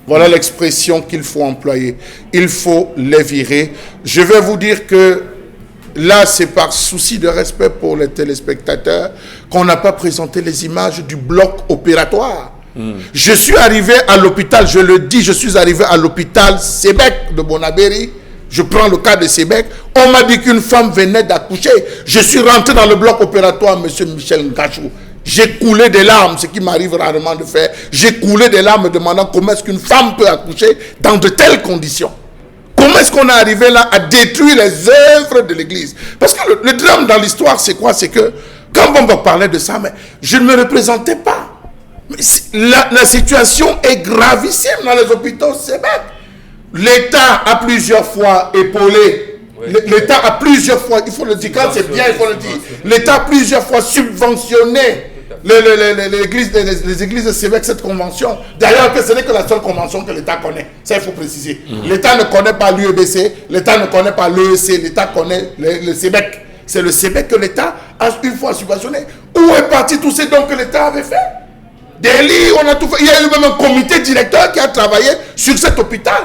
Voilà l'expression qu'il faut employer. Il faut les virer. Je vais vous dire que là, c'est par souci de respect pour les téléspectateurs qu'on n'a pas présenté les images du bloc opératoire. Je suis arrivé à l'hôpital, je le dis, je suis arrivé à l'hôpital Sébec de Bonabéry. Je prends le cas de Sébec. On m'a dit qu'une femme venait d'accoucher. Je suis rentré dans le bloc opératoire, monsieur Michel Ngachou. J'ai coulé des larmes, ce qui m'arrive rarement de faire. J'ai coulé des larmes demandant comment est-ce qu'une femme peut accoucher dans de telles conditions. Comment est-ce qu'on est arrivé là à détruire les œuvres de l'Église? Parce que le drame dans l'histoire, c'est quoi? C'est que, quand on va parler de ça, mais je ne me représentais pas. La situation est gravissime dans les hôpitaux Sébec. L'État a plusieurs fois épaulé, l'État a plusieurs fois, il faut le dire, quand c'est bien, il faut le dire, l'État a plusieurs fois subventionné les églises de Sébec, cette convention. D'ailleurs, ce n'est que la seule convention que l'État connaît, ça il faut préciser. L'État ne connaît pas l'UEBC, l'État ne connaît pas l'EEC, l'État connaît le Sébec. C'est le Sébec que l'État a une fois subventionné. Où est parti tous ces dons que l'État avait fait? Des lits, on a tout fait. Il y a eu même un comité directeur qui a travaillé sur cet hôpital.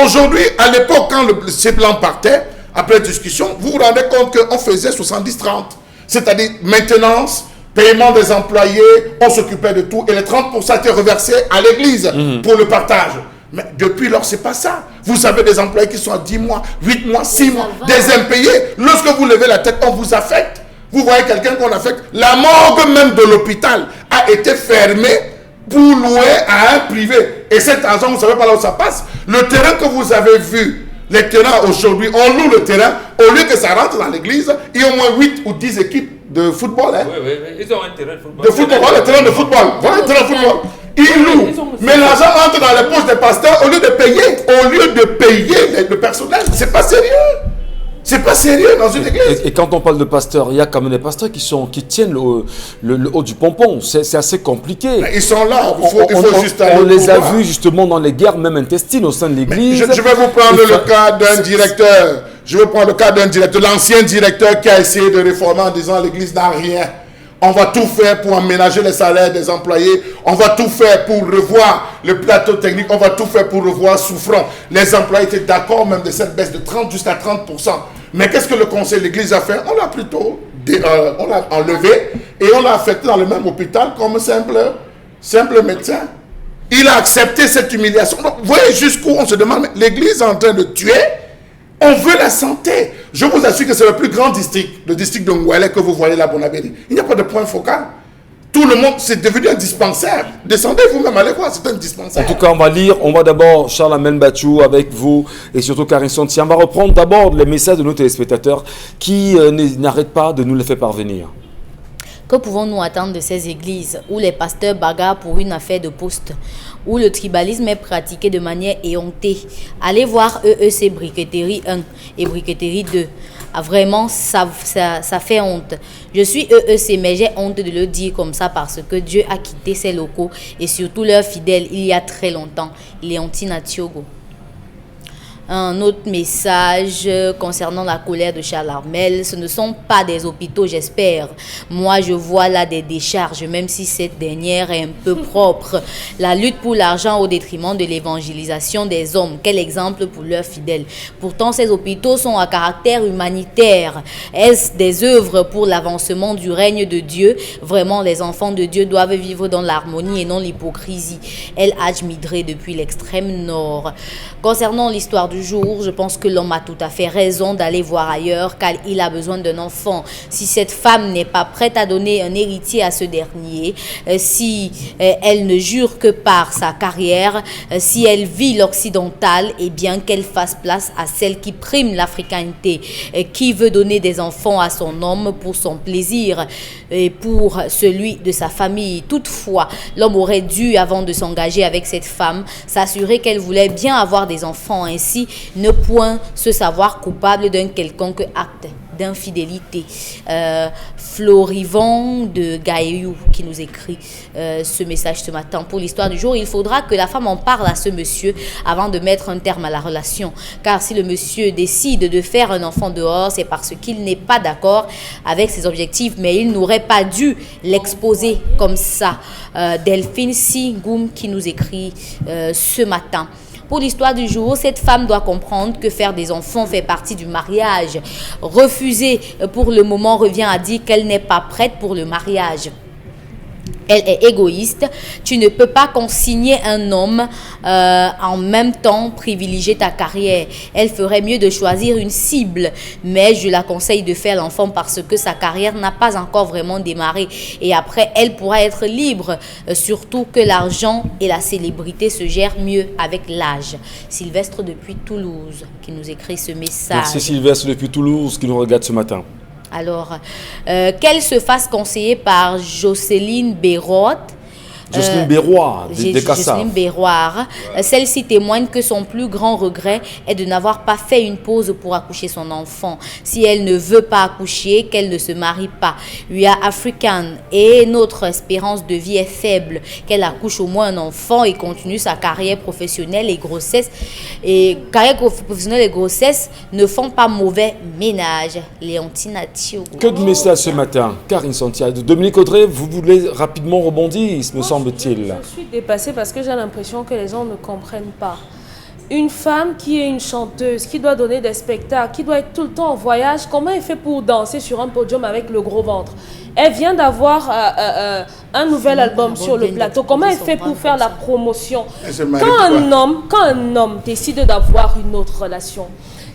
Aujourd'hui, à l'époque, quand ces plans partaient, après discussion, vous vous rendez compte qu'on faisait 70-30. C'est-à-dire maintenance, paiement des employés, on s'occupait de tout. Et les 30% étaient reversés à l'église pour le partage. Mais depuis lors, c'est pas ça. Vous avez des employés qui sont à 10 mois, 8 mois, 6 mois, des impayés. Lorsque vous levez la tête, on vous affecte. Vous voyez quelqu'un qu'on affecte. La morgue même de l'hôpital a été fermée pour louer à un privé. Et cet argent, vous ne savez pas là où ça passe. Le terrain que vous avez vu, les terrains aujourd'hui, on loue le terrain, au lieu que ça rentre dans l'église, il y a au moins 8 ou 10 équipes de football. Hein. Oui, ils ont un terrain de football. De football, voilà le terrain de football. Voilà le terrain de football. Ils louent. Mais l'argent entre dans les poches des pasteurs au lieu de payer le personnel. C'est pas sérieux. C'est pas sérieux dans une église. Et quand on parle de pasteurs, il y a quand même des pasteurs qui tiennent le haut du pompon. C'est assez compliqué. Mais ils sont là. On les a vus justement dans les guerres même intestines au sein de l'église. Je vais vous prendre le cas d'un directeur. Je vais prendre le cas d'un directeur, l'ancien directeur qui a essayé de réformer en disant l'église n'a rien. On va tout faire pour aménager les salaires des employés. On va tout faire pour revoir le plateau technique. On va tout faire pour revoir souffrant. Les employés étaient d'accord même de cette baisse de 30 jusqu'à 30%. Mais qu'est-ce que le conseil de l'église a fait? On l'a plutôt on l'a enlevé et on l'a affecté dans le même hôpital comme simple médecin. Il a accepté cette humiliation. Donc, vous voyez jusqu'où on se demande, l'église est en train de tuer. On veut la santé. Je vous assure que c'est le plus grand district, le district de Ngouélé que vous voyez là, Bonabéry. Il n'y a pas de point focal. Tout le monde, c'est devenu un dispensaire. Descendez vous-même, allez voir, c'est un dispensaire. En tout cas, on va lire, on va d'abord, Charles Amel Bachou, avec vous, et surtout Karine Santia. On va reprendre d'abord les messages de nos téléspectateurs qui n'arrêtent pas de nous les faire parvenir. Que pouvons-nous attendre de ces églises où les pasteurs bagarrent pour une affaire de poste, où le tribalisme est pratiqué de manière éhontée? Allez voir EEC Briqueterie 1 et Briqueterie 2. Ah, vraiment, ça fait honte. Je suis EEC, mais j'ai honte de le dire comme ça parce que Dieu a quitté ses locaux et surtout leurs fidèles il y a très longtemps. Léontine Thiogo. Un autre message concernant la colère de Charles Armel. Ce ne sont pas des hôpitaux, j'espère. Moi, je vois là des décharges, même si cette dernière est un peu propre. La lutte pour l'argent au détriment de l'évangélisation des hommes. Quel exemple pour leurs fidèles. Pourtant, ces hôpitaux sont à caractère humanitaire. Est-ce des œuvres pour l'avancement du règne de Dieu? Vraiment, les enfants de Dieu doivent vivre dans l'harmonie et non l'hypocrisie. El Hadj Midré depuis l'extrême nord. Concernant l'histoire du jour, je pense que l'homme a tout à fait raison d'aller voir ailleurs car il a besoin d'un enfant. Si cette femme n'est pas prête à donner un héritier à ce dernier, si elle ne jure que par sa carrière, si elle vit l'occidental, eh bien qu'elle fasse place à celle qui prime l'africanité, qui veut donner des enfants à son homme pour son plaisir et pour celui de sa famille. Toutefois, l'homme aurait dû, avant de s'engager avec cette femme, s'assurer qu'elle voulait bien avoir des enfants, ainsi ne point se savoir coupable d'un quelconque acte d'infidélité. Florivant de Gaïou qui nous écrit ce message ce matin. Pour l'histoire du jour, il faudra que la femme en parle à ce monsieur avant de mettre un terme à la relation. Car si le monsieur décide de faire un enfant dehors, c'est parce qu'il n'est pas d'accord avec ses objectifs, mais il n'aurait pas dû l'exposer comme ça. Delphine Singoum qui nous écrit ce matin. Pour l'histoire du jour, cette femme doit comprendre que faire des enfants fait partie du mariage. Refuser pour le moment revient à dire qu'elle n'est pas prête pour le mariage. Elle est égoïste. Tu ne peux pas consigner un homme en même temps privilégier ta carrière. Elle ferait mieux de choisir une cible. Mais je la conseille de faire l'enfant parce que sa carrière n'a pas encore vraiment démarré. Et après, elle pourra être libre. Surtout que l'argent et la célébrité se gèrent mieux avec l'âge. Sylvestre depuis Toulouse qui nous écrit ce message. Merci Sylvestre depuis Toulouse qui nous regarde ce matin. Alors, qu'elle se fasse conseiller par Jocelyne Bérotte. Jocelyne Béroir, des Cassars. Jocelyne Béroir. Celle-ci témoigne que son plus grand regret est de n'avoir pas fait une pause pour accoucher son enfant. Si elle ne veut pas accoucher, qu'elle ne se marie pas. We are African et notre espérance de vie est faible. Qu'elle accouche au moins un enfant et continue sa carrière professionnelle et grossesse. Et carrière professionnelle et grossesse ne font pas mauvais ménage. Léontine Thiogo. Que de messages ce matin, Karine Santia. Dominique Audrey, vous voulez rapidement rebondir, il me semble. Je suis dépassée parce que j'ai l'impression que les gens ne comprennent pas. Une femme qui est une chanteuse, qui doit donner des spectacles, qui doit être tout le temps en voyage, comment elle fait pour danser sur un podium avec le gros ventre? Elle vient d'avoir un nouvel album sur le plateau. Comment elle fait pour faire la promotion? Quand un homme décide d'avoir une autre relation,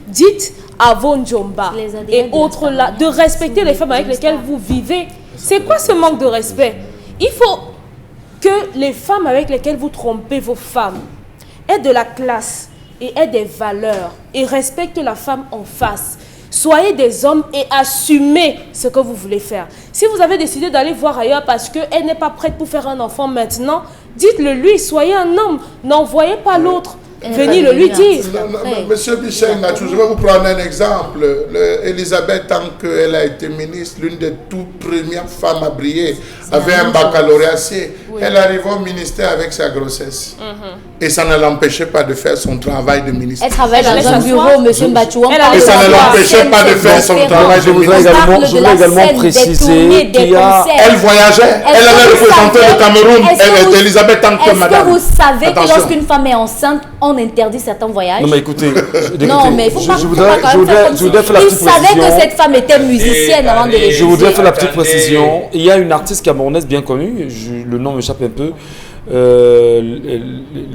dites à Von Jomba et autres là de respecter les femmes avec lesquelles vous vivez. C'est quoi ce manque de respect? Il faut que les femmes avec lesquelles vous trompez vos femmes aient de la classe et aient des valeurs et respectent la femme en face. Soyez des hommes et assumez ce que vous voulez faire. Si vous avez décidé d'aller voir ailleurs parce qu'elle n'est pas prête pour faire un enfant maintenant, dites-le lui, soyez un homme. N'envoyez pas l'autre. Venez le lui dire. Monsieur Michel Ngachou, je vais vous prendre un exemple. Elisabeth, tant qu'elle a été ministre, l'une des toutes premières femmes à briller, avait un baccalauréat. Oui. Elle arrivait au ministère avec sa grossesse. Et ça ne l'empêchait pas de faire son travail de ministre. Elle travaille dans un bureau, monsieur Mbachou. Et ça ne l'empêchait pas de faire son travail de ministre. Je voudrais également préciser qu'il y a... Elle voyageait. Elle allait représenter le Cameroun. Elle était Elisabeth tant que madame. Est-ce que vous savez que lorsqu'une femme est enceinte, on interdit certains voyages? Non mais écoutez, non mais il faut pas. Je voudrais faire la petite précision. Il savait que cette femme était musicienne avant de les. Je voudrais faire la petite précision. Il y a une artiste camerounaise bien connue, le nom m'échappe un peu,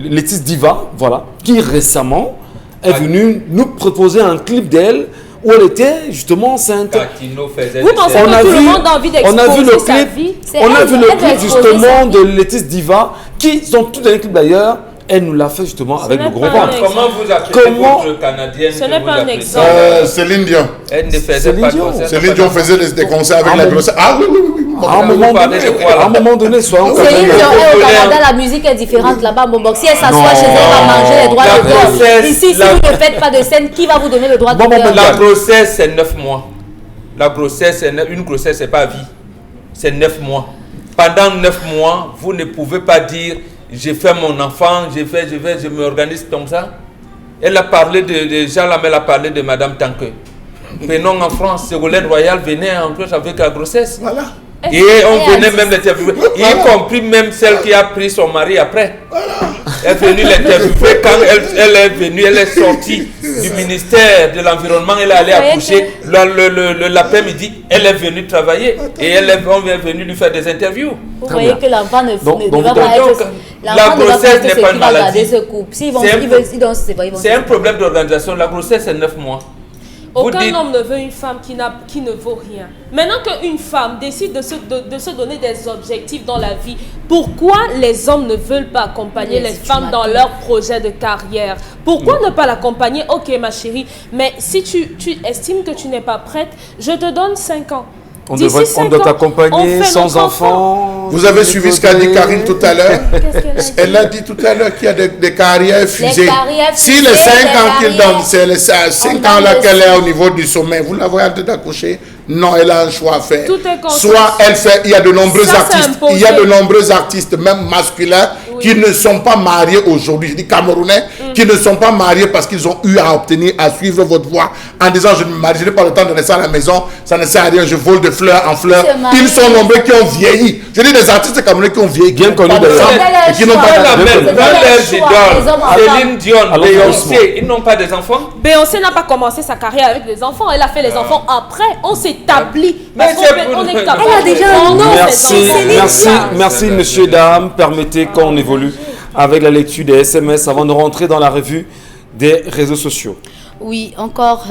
Laetice Diva, voilà, qui récemment est venue nous proposer un clip d'elle où elle était justement enceinte. Vous pensez que tout le monde a envie d'exposer sa vie? On a vu le clip justement de Laetice Diva, qui sont tous dans les clips d'ailleurs. Elle nous l'a fait justement avec le gros ventre. Comment vous appelez votre Canadienne? Ce n'est pas un exemple. Céline Dion. Elle ne faisait pas de concert. Céline Dion faisait des concerts avec la grossesse. Ah oui. À un moment donné, soyons Céline Dion au Canada, la musique est différente là-bas. Bon, si elle s'assoit chez elle, elle va manger les droits d'auteur. Ici, si vous ne faites pas de scène, qui va vous donner le droit d'auteur? La grossesse, c'est 9 mois. La grossesse, une grossesse, c'est pas à vie. C'est 9 mois. Pendant 9 mois, vous ne pouvez pas dire j'ai fait mon enfant, je m'organise comme ça. Elle a parlé de Jean Lamel a parlé de Madame Tanque. Venons en France, Ségolène Royal venait en plus avec la grossesse. Voilà. Et on venait même l'interviewer, y compris même celle qui a pris son mari après. Elle est venue l'interviewer quand elle est venue, elle est sortie du ministère de l'Environnement, elle est allée accoucher l'après-midi, elle est venue travailler et on est venu lui faire des interviews. Vous voyez que l'enfant ne va pas être... La grossesse n'est pas une maladie. C'est un problème d'organisation. La grossesse, c'est 9 mois. Aucun homme ne veut une femme qui ne vaut rien. Maintenant qu'une femme décide de se donner des objectifs dans la vie, pourquoi les hommes ne veulent pas accompagner les femmes dans leur projet de carrière? Pourquoi ne pas l'accompagner? Ok ma chérie, mais si tu estimes que tu n'es pas prête, je te donne 5 ans. On doit t'accompagner sans enfant. Vous avez suivi ce qu'a dit Karine tout à l'heure? Elle a dit tout à l'heure qu'il y a des carrières fusées. Si les 5 ans qu'il donne, c'est les 5 ans là qu'elle est au niveau du sommet, vous la voyez en train d'accoucher? Non, elle a un choix à faire. Soit elle fait, il y a de nombreux artistes, même masculins, qui ne sont pas mariés aujourd'hui, je dis camerounais, qui ne sont pas mariés parce qu'ils ont eu à obtenir, à suivre votre voie, en disant je ne me marie, je n'ai pas le temps de rester à la maison, ça ne sert à rien, je vole de fleurs en fleurs. Ils sont nombreux qui ont vieilli. Je dis des artistes camerounais qui ont vieilli, bien connus d'ailleurs, et qui n'ont pas Céline Dion, Beyoncé, ils n'ont pas des enfants. Beyoncé n'a pas commencé sa carrière avec des enfants, elle a fait les enfants après, on s'établit. Elle a déjà un nom. Merci messieurs, dames, permettez qu'on évolue avec la lecture des SMS avant de rentrer dans la revue des réseaux sociaux. Oui, encore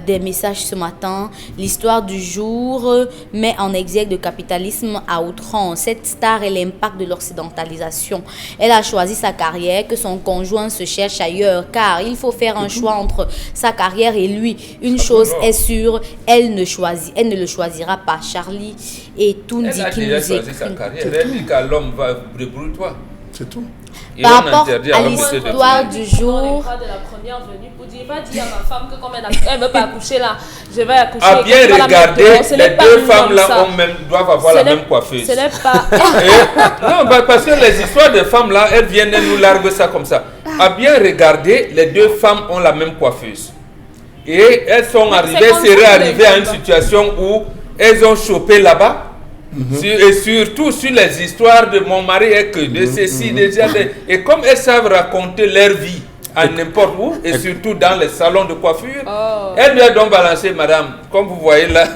des messages ce matin. L'histoire du jour met en exergue le capitalisme à outrance. Cette star est l'impact de l'occidentalisation. Elle a choisi sa carrière, que son conjoint se cherche ailleurs, car il faut faire un choix entre sa carrière et lui. Une chose est sûre, elle ne le choisira pas. Charlie et Tundi qui nous écrit. Elle dit qu'à l'homme va débrouille-toi. C'est tout. Par rapport à l'histoire du jour, va dire à ma femme que comme elle ne veut pas accoucher là, je vais accoucher. À bien regarder, les deux femmes là doivent avoir la même coiffeuse. Ce n'est pas... Non, parce que les histoires de femmes là, elles viennent nous larguer ça comme ça. À bien regarder, les deux femmes ont la même coiffeuse. Et elles sont seraient arrivées à une situation où elles ont chopé là-bas. Et surtout sur les histoires de mon mari et que de ceci, et comme elles savent raconter leur vie à n'importe où et surtout dans les salons de coiffure, elles lui ont donc balancé, madame, comme vous voyez là,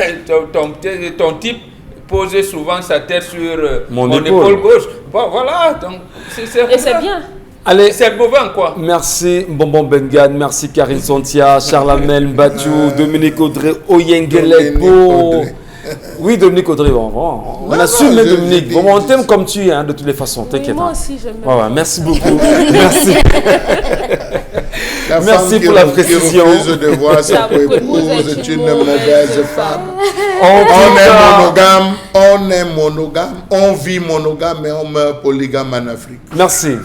ton type posait souvent sa tête sur mon épaule gauche. Bon, voilà, donc et c'est bien. Allez, c'est mauvais quoi. Merci Bonbon Bengan, merci Karine Sontia, Charlamel Mbachou, Dominique Audrey, Oyengele Bo. Oui, Dominique Audrey, on assume, Dominique. Bon, on t'aime comme tu es, hein, de toutes les façons, t'inquiète. Moi aussi, j'aime bien. Ouais, merci beaucoup. Merci. Merci pour la précision. Qui refuse de voir sa épouse est une mauvaise femme. On est monogame, on vit monogame, mais on meurt polygame en Afrique. Merci.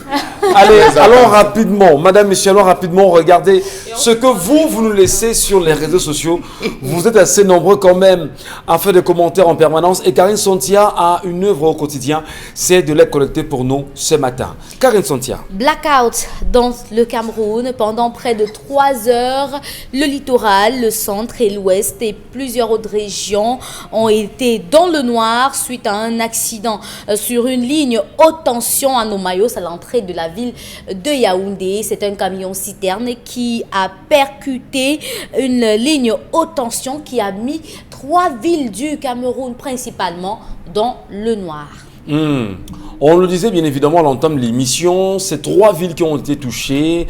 Allez, allons rapidement, Madame Michel, allons rapidement regarder ce que vous nous laissez sur les réseaux sociaux. Vous êtes assez nombreux quand même à faire des commentaires en permanence. Et Karine Sontia a une œuvre au quotidien, c'est de les collecter pour nous ce matin. Karine Sontia. Blackout dans le Cameroun pendant près de 3 heures. Le littoral, le centre et l'ouest et plusieurs autres régions ont été dans le noir suite à un accident sur une ligne haute tension à Nomayos à l'entrée de la ville de Yaoundé. C'est un camion-citerne qui a percuté une ligne haute tension qui a mis 3 villes du Cameroun principalement dans le noir. On le disait bien évidemment à l'entame de l'émission, ces 3 villes qui ont été touchées,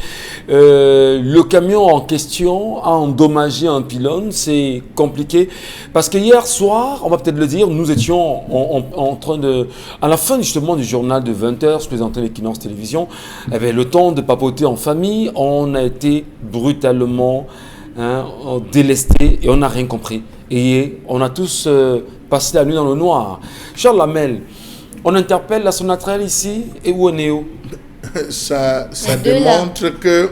le camion en question a endommagé un pylône, c'est compliqué parce que hier soir, on va peut-être le dire, nous étions en train de, à la fin justement du journal de 20h, je présentais l'Equinox Télévision, avait le temps de papoter en famille, on a été brutalement délestés et on n'a rien compris. Et on a tous passé la nuit dans le noir. Charles Lamel, on interpelle la Sonatrel ici et où on est où? Ça démontre que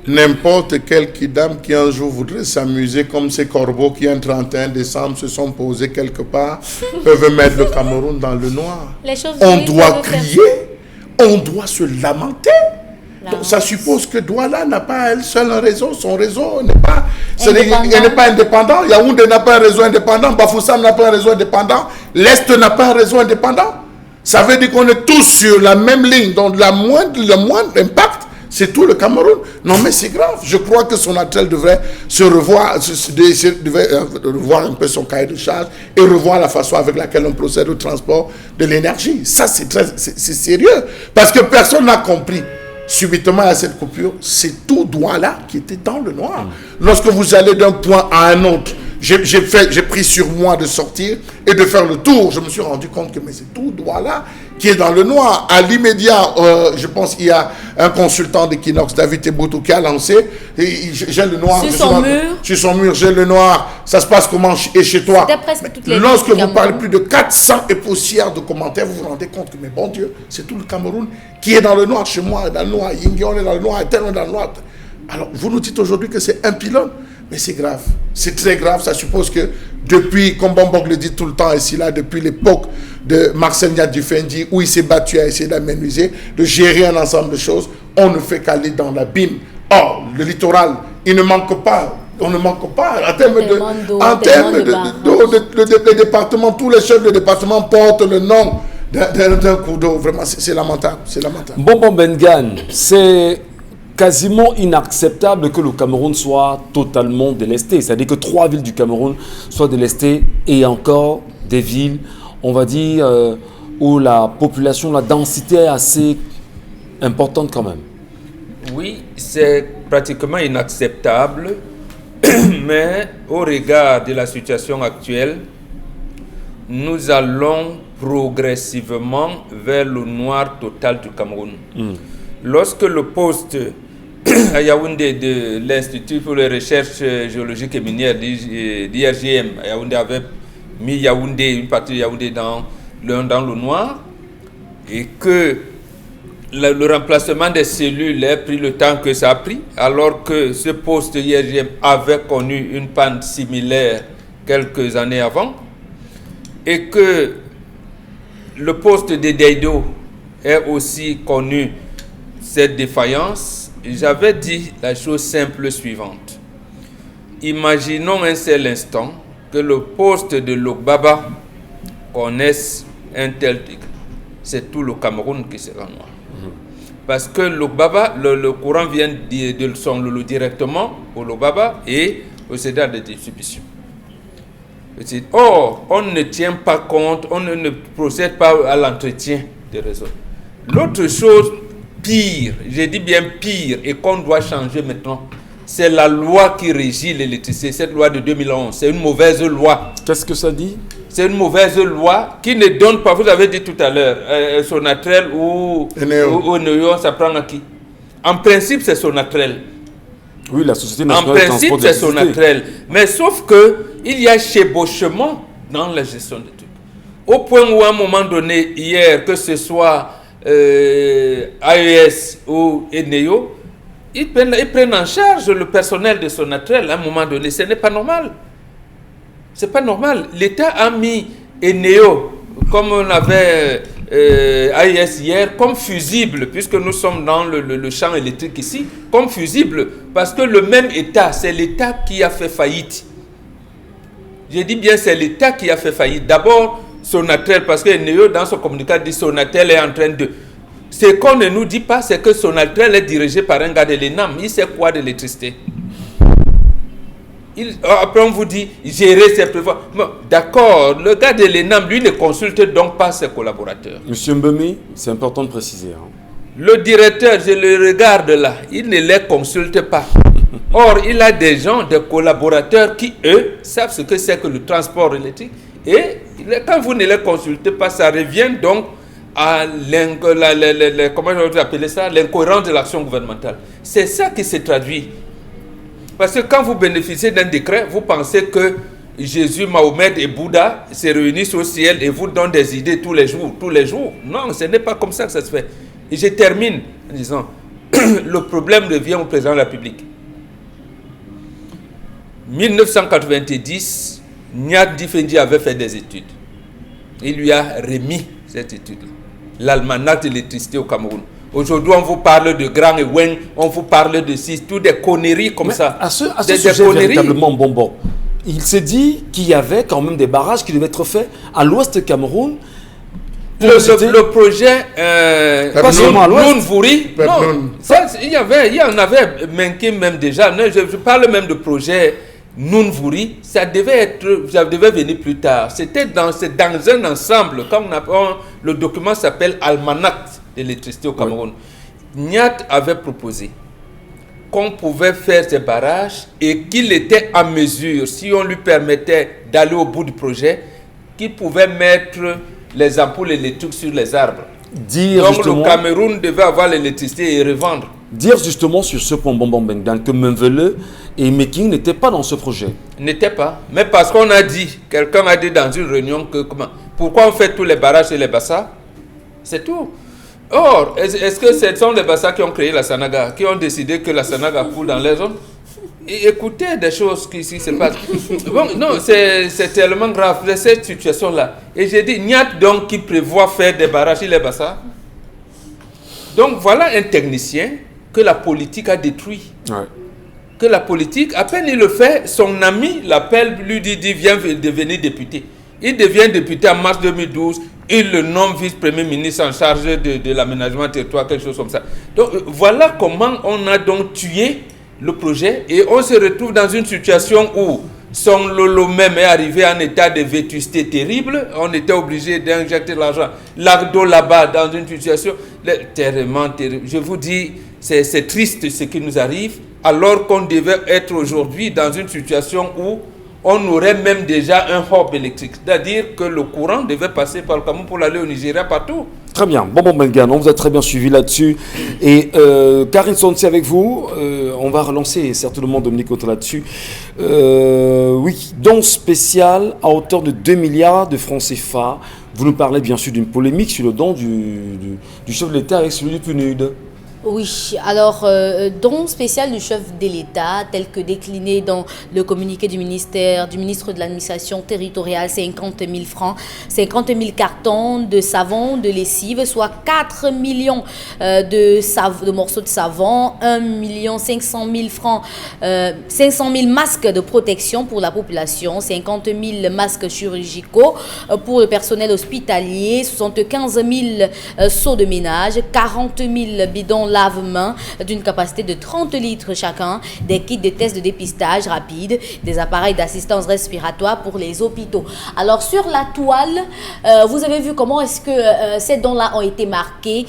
n'importe quel kidam qui un jour voudrait s'amuser comme ces corbeaux qui un 31 décembre se sont posés quelque part peuvent mettre le Cameroun dans le noir. On doit crier, on doit se lamenter. Donc, ça suppose que Douala n'a pas elle seule un réseau, son réseau n'est pas, n'est pas indépendant. Yaoundé n'a pas un réseau indépendant, Bafoussam n'a pas un réseau indépendant, l'Est n'a pas un réseau indépendant. Ça veut dire qu'on est tous sur la même ligne, donc le moindre impact, c'est tout le Cameroun. Non mais c'est grave, je crois que Sonatel devrait se revoir, revoir un peu son cahier de charge et revoir la façon avec laquelle on procède au transport de l'énergie. Ça c'est sérieux, parce que personne n'a compris. Subitement à cette coupure, c'est tout Douala qui était dans le noir. Lorsque vous allez d'un point à un autre, j'ai pris sur moi de sortir et de faire le tour. Je me suis rendu compte que c'est tout Douala qui est dans le noir. À l'immédiat, je pense qu'il y a un consultant d'Equinox, David Teboutou, qui a lancé. J'ai le noir. Sur son mur, j'ai le noir. Ça se passe comment et chez toi? Lorsque vous parlez plus de 400 et poussières de commentaires, vous vous rendez compte que, mais bon Dieu, c'est tout le Cameroun qui est dans le noir. Chez moi, dans le noir. Yinguion est dans le noir. Tel est dans le noir. Alors, vous nous dites aujourd'hui que c'est un pylône. Mais c'est grave, c'est très grave. Ça suppose que depuis, comme Bambok le dit tout le temps ici, là, depuis l'époque de Marcel Niadufendi, où il s'est battu à essayer d'aménuiser, de gérer un ensemble de choses, on ne fait qu'aller dans l'abîme. Or, le littoral, il ne manque pas. On ne manque pas en termes de département. Tous les chefs de département portent le nom d'un cours d'eau. Vraiment, c'est lamentable. C'est lamentable. Bonbon Bengan, c'est quasiment inacceptable que le Cameroun soit totalement délesté. C'est-à-dire que 3 villes du Cameroun soient délestées et encore des villes, on va dire, où la population, la densité est assez importante quand même. Oui, c'est pratiquement inacceptable, mais au regard de la situation actuelle, nous allons progressivement vers le noir total du Cameroun. Lorsque le poste à Yaoundé de l'Institut pour les recherches géologiques et minières d'IRGM à Yaoundé avait mis Yaoundé, une partie de Yaoundé dans le noir, et que le remplacement des cellules a pris le temps que ça a pris, alors que ce poste IRGM avait connu une panne similaire quelques années avant, et que le poste de Deido est aussi connu cette défaillance. J'avais dit la chose simple suivante. Imaginons un seul instant que le poste de Lokbaba connaisse un tel degré. C'est tout le Cameroun qui sera noir. Parce que Lokbaba, le courant vient de son Lolo directement au Lokbaba et au CEDAR de distribution. Or, on ne tient pas compte, on ne procède pas à l'entretien des réseaux. L'autre chose pire, je dis bien pire, et qu'on doit changer maintenant, c'est la loi qui régit l'électricité, cette loi de 2011. C'est une mauvaise loi. Qu'est-ce que ça dit? C'est une mauvaise loi qui ne donne pas, vous avez dit tout à l'heure, Sonatrel ou Eneo, ça prend à qui? En principe, c'est Sonatrel. Oui, la Société En nationale de principe, transport c'est d'électricité. Sonatrel. Mais sauf que il y a chevauchement dans la gestion des trucs. Au point où, à un moment donné, hier, que ce soit AES ou Eneo, ils prennent en charge le personnel de Sonatrel à un moment donné. Ce n'est pas normal. C'est pas normal. L'État a mis Eneo, comme on avait AES hier, comme fusible, puisque nous sommes dans le champ électrique ici, comme fusible, parce que le même État, c'est l'État qui a fait faillite. Je dis bien, c'est l'État qui a fait faillite. D'abord, Sonatrel, parce que Eneo, dans son communiqué, dit Sonatrel est en train de... Ce qu'on ne nous dit pas, c'est que Sonatrel est dirigé par un gars de l'ENAM. Il sait quoi de l'électricité? Après, on vous dit gérer ses prévoirs. D'accord, le gars de l'ENAM, lui, ne consulte donc pas ses collaborateurs. Monsieur Mbemi, c'est important de préciser. Hein. Le directeur, je le regarde là, il ne les consulte pas. Or, il a des gens, des collaborateurs qui, eux, savent ce que c'est que le transport électrique. Et quand vous ne les consultez pas, ça revient donc à comment je vais appeler ça, l'incohérence de l'action gouvernementale. C'est ça qui se traduit. Parce que quand vous bénéficiez d'un décret, vous pensez que Jésus, Mahomet et Bouddha se réunissent au ciel et vous donnent des idées tous les jours. Non, ce n'est pas comme ça que ça se fait. Et je termine en disant, le problème revient au président de la République. 1990, Nyat Difendi avait fait des études. Il lui a remis cette étude, l'almanach de l'électricité au Cameroun. Aujourd'hui, on vous parle de Grand et Wen, on vous parle de six, toutes des conneries comme ça. À ce sujet véritablement, bon, il s'est dit qu'il y avait quand même des barrages qui devaient être faits à l'ouest du Cameroun. Le projet pas seulement à l'ouest. Nounvouri, non, ça, il y en avait même déjà. Non, je parle même de projet Nounvouri, ça devait venir plus tard. C'était dans un ensemble, comme le document s'appelle Almanach de l'électricité au Cameroun. Oui. Nyat avait proposé qu'on pouvait faire ces barrages et qu'il était en mesure, si on lui permettait d'aller au bout du projet, qu'il pouvait mettre les ampoules électriques sur les arbres. Donc le Cameroun devait avoir l'électricité et revendre. Dire justement sur ce point que Menvele et Meking n'étaient pas dans ce projet. N'étaient pas. Mais parce qu'on a dit, quelqu'un a dit dans une réunion que pourquoi on fait tous les barrages et les bassins? C'est tout. Or, est-ce que ce sont les bassins qui ont créé la Sanaga, qui ont décidé que la Sanaga coule dans les zones? Et écoutez des choses qui se passent. Bon, non, c'est tellement grave, cette situation-là. Et j'ai dit, Nyat donc qui prévoit faire des barrages et les bassins. Donc voilà un technicien que la politique a détruit. Ouais. Que la politique, à peine il le fait, son ami l'appelle, lui dit viens devenir député. Il devient député en mars 2012, il le nomme vice-premier ministre en charge de l'aménagement territoire, quelque chose comme ça. Donc voilà comment on a donc tué le projet et on se retrouve dans une situation où son lolo même est arrivé en état de vétusté terrible, on était obligé d'injecter l'argent. L'Agdo là-bas dans une situation tellement terrible. Je vous dis, c'est triste ce qui nous arrive, alors qu'on devait être aujourd'hui dans une situation où on aurait même déjà un hub électrique. C'est-à-dire que le courant devait passer par le Cameroun pour aller au Nigeria partout. Très bien. Bon, Bengan, on vous a très bien suivi là-dessus. Et Karine Sonti avec vous. On va relancer certainement Dominique Autre là-dessus. Oui, don spécial à hauteur de 2 milliards de francs CFA. Vous nous parlez bien sûr d'une polémique sur le don du chef de l'État avec celui du PNUD. Oui, alors, don spécial du chef de l'État, tel que décliné dans le communiqué du ministre de l'administration territoriale, 50 000 francs, 50 000 cartons de savon, de lessive, soit 4 millions de morceaux de savon, 1 500 000 francs, 500 000 masques de protection pour la population, 50 000 masques chirurgicaux pour le personnel hospitalier, 75 000 seaux de ménage, 40 000 bidons lave-mains d'une capacité de 30 litres chacun, des kits de tests de dépistage rapide, des appareils d'assistance respiratoire pour les hôpitaux. Alors sur la toile, vous avez vu comment est-ce que ces dons-là ont été marqués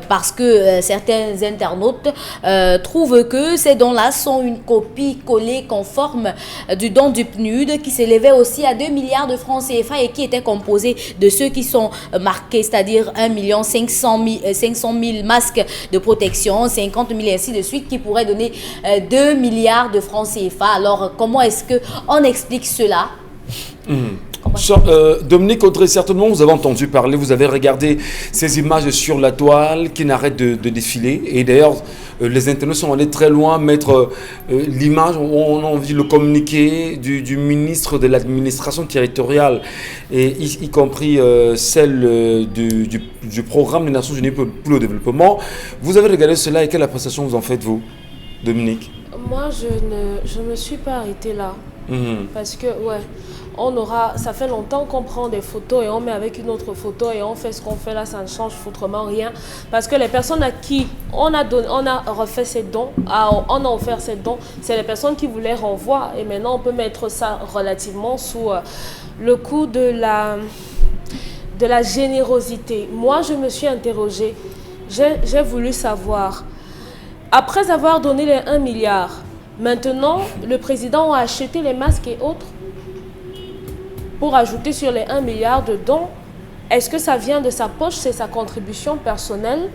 parce que certains internautes trouvent que ces dons-là sont une copie collée conforme du don du PNUD qui s'élevait aussi à 2 milliards de francs CFA et qui était composé de ceux qui sont marqués, c'est-à-dire 1 500 000 masques de protection, 50 000 et ainsi de suite, qui pourraient donner 2 milliards de francs CFA. Alors, comment est-ce qu'on explique cela? Dominique Audrey, certainement vous avez entendu parler, vous avez regardé ces images sur la toile qui n'arrêtent de défiler. Et d'ailleurs, les internautes sont allés très loin, mettre l'image, on a envie de le communiquer du ministre de l'administration territoriale, et y compris celle du programme des Nations Unies pour le développement. Vous avez regardé cela et quelle appréciation vous en faites-vous, Dominique? Moi, je ne me suis pas arrêtée là. Parce que, ça fait longtemps qu'on prend des photos et on met avec une autre photo et on fait ce qu'on fait là, ça ne change foutrement rien. Parce que les personnes à qui on a refait ces dons, on a offert ces dons, c'est les personnes qui voulaient renvoyer. Et maintenant, on peut mettre ça relativement sous le coup de la générosité. Moi, je me suis interrogée, j'ai voulu savoir, après avoir donné les 1 milliard, maintenant, le président a acheté les masques et autres pour ajouter sur les 1 milliard de dons. Est-ce que ça vient de sa poche, c'est sa contribution personnelle,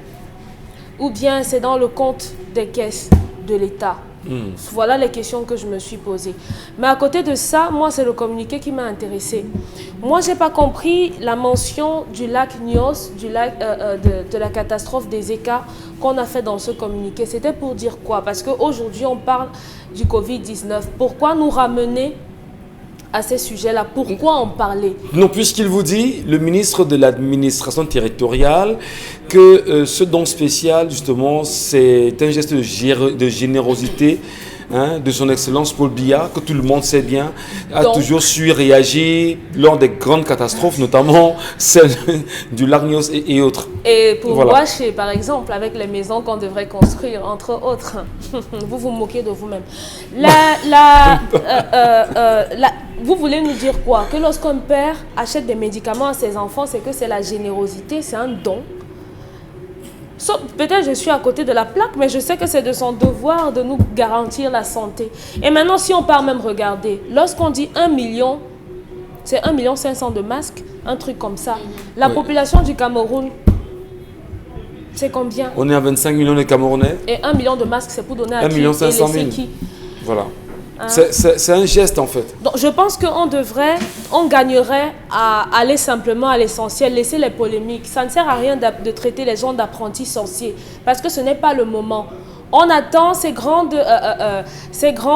ou bien c'est dans le compte des caisses de l'État? Voilà les questions que je me suis posées. Mais à côté de ça, moi, c'est le communiqué qui m'a intéressée. Moi, je n'ai pas compris la mention du lac Nyos, de la catastrophe des écarts qu'on a fait dans ce communiqué. C'était pour dire quoi? Parce qu'aujourd'hui, on parle du Covid-19. Pourquoi nous ramener à ces sujets-là? Pourquoi en parler? Non, puisqu'il vous dit, le ministre de l'administration territoriale, que ce don spécial, justement, c'est un geste de générosité de son excellence Paul Biya, que tout le monde sait bien, a toujours su réagir lors des grandes catastrophes, notamment celle du lac Nyos et autres. Et pour Ouaché, par exemple, avec les maisons qu'on devrait construire, entre autres, vous vous moquez de vous-même. Vous voulez nous dire quoi? Que lorsqu'un père achète des médicaments à ses enfants, c'est que c'est la générosité, c'est un don? Peut-être je suis à côté de la plaque, mais je sais que c'est de son devoir de nous garantir la santé. Et maintenant, si on part même regarder, lorsqu'on dit 1 million, c'est 1 500 000 de masques, un truc comme ça. La population du Cameroun, c'est combien? On est à 25 millions de Camerounais. Et 1 million de masques, c'est pour donner à 1 500 000. Qui? Voilà. C'est un geste en fait. Donc je pense on gagnerait à aller simplement à l'essentiel, laisser les polémiques. Ça ne sert à rien de traiter les gens d'apprentis sorciers, parce que ce n'est pas le moment. On attend ces grands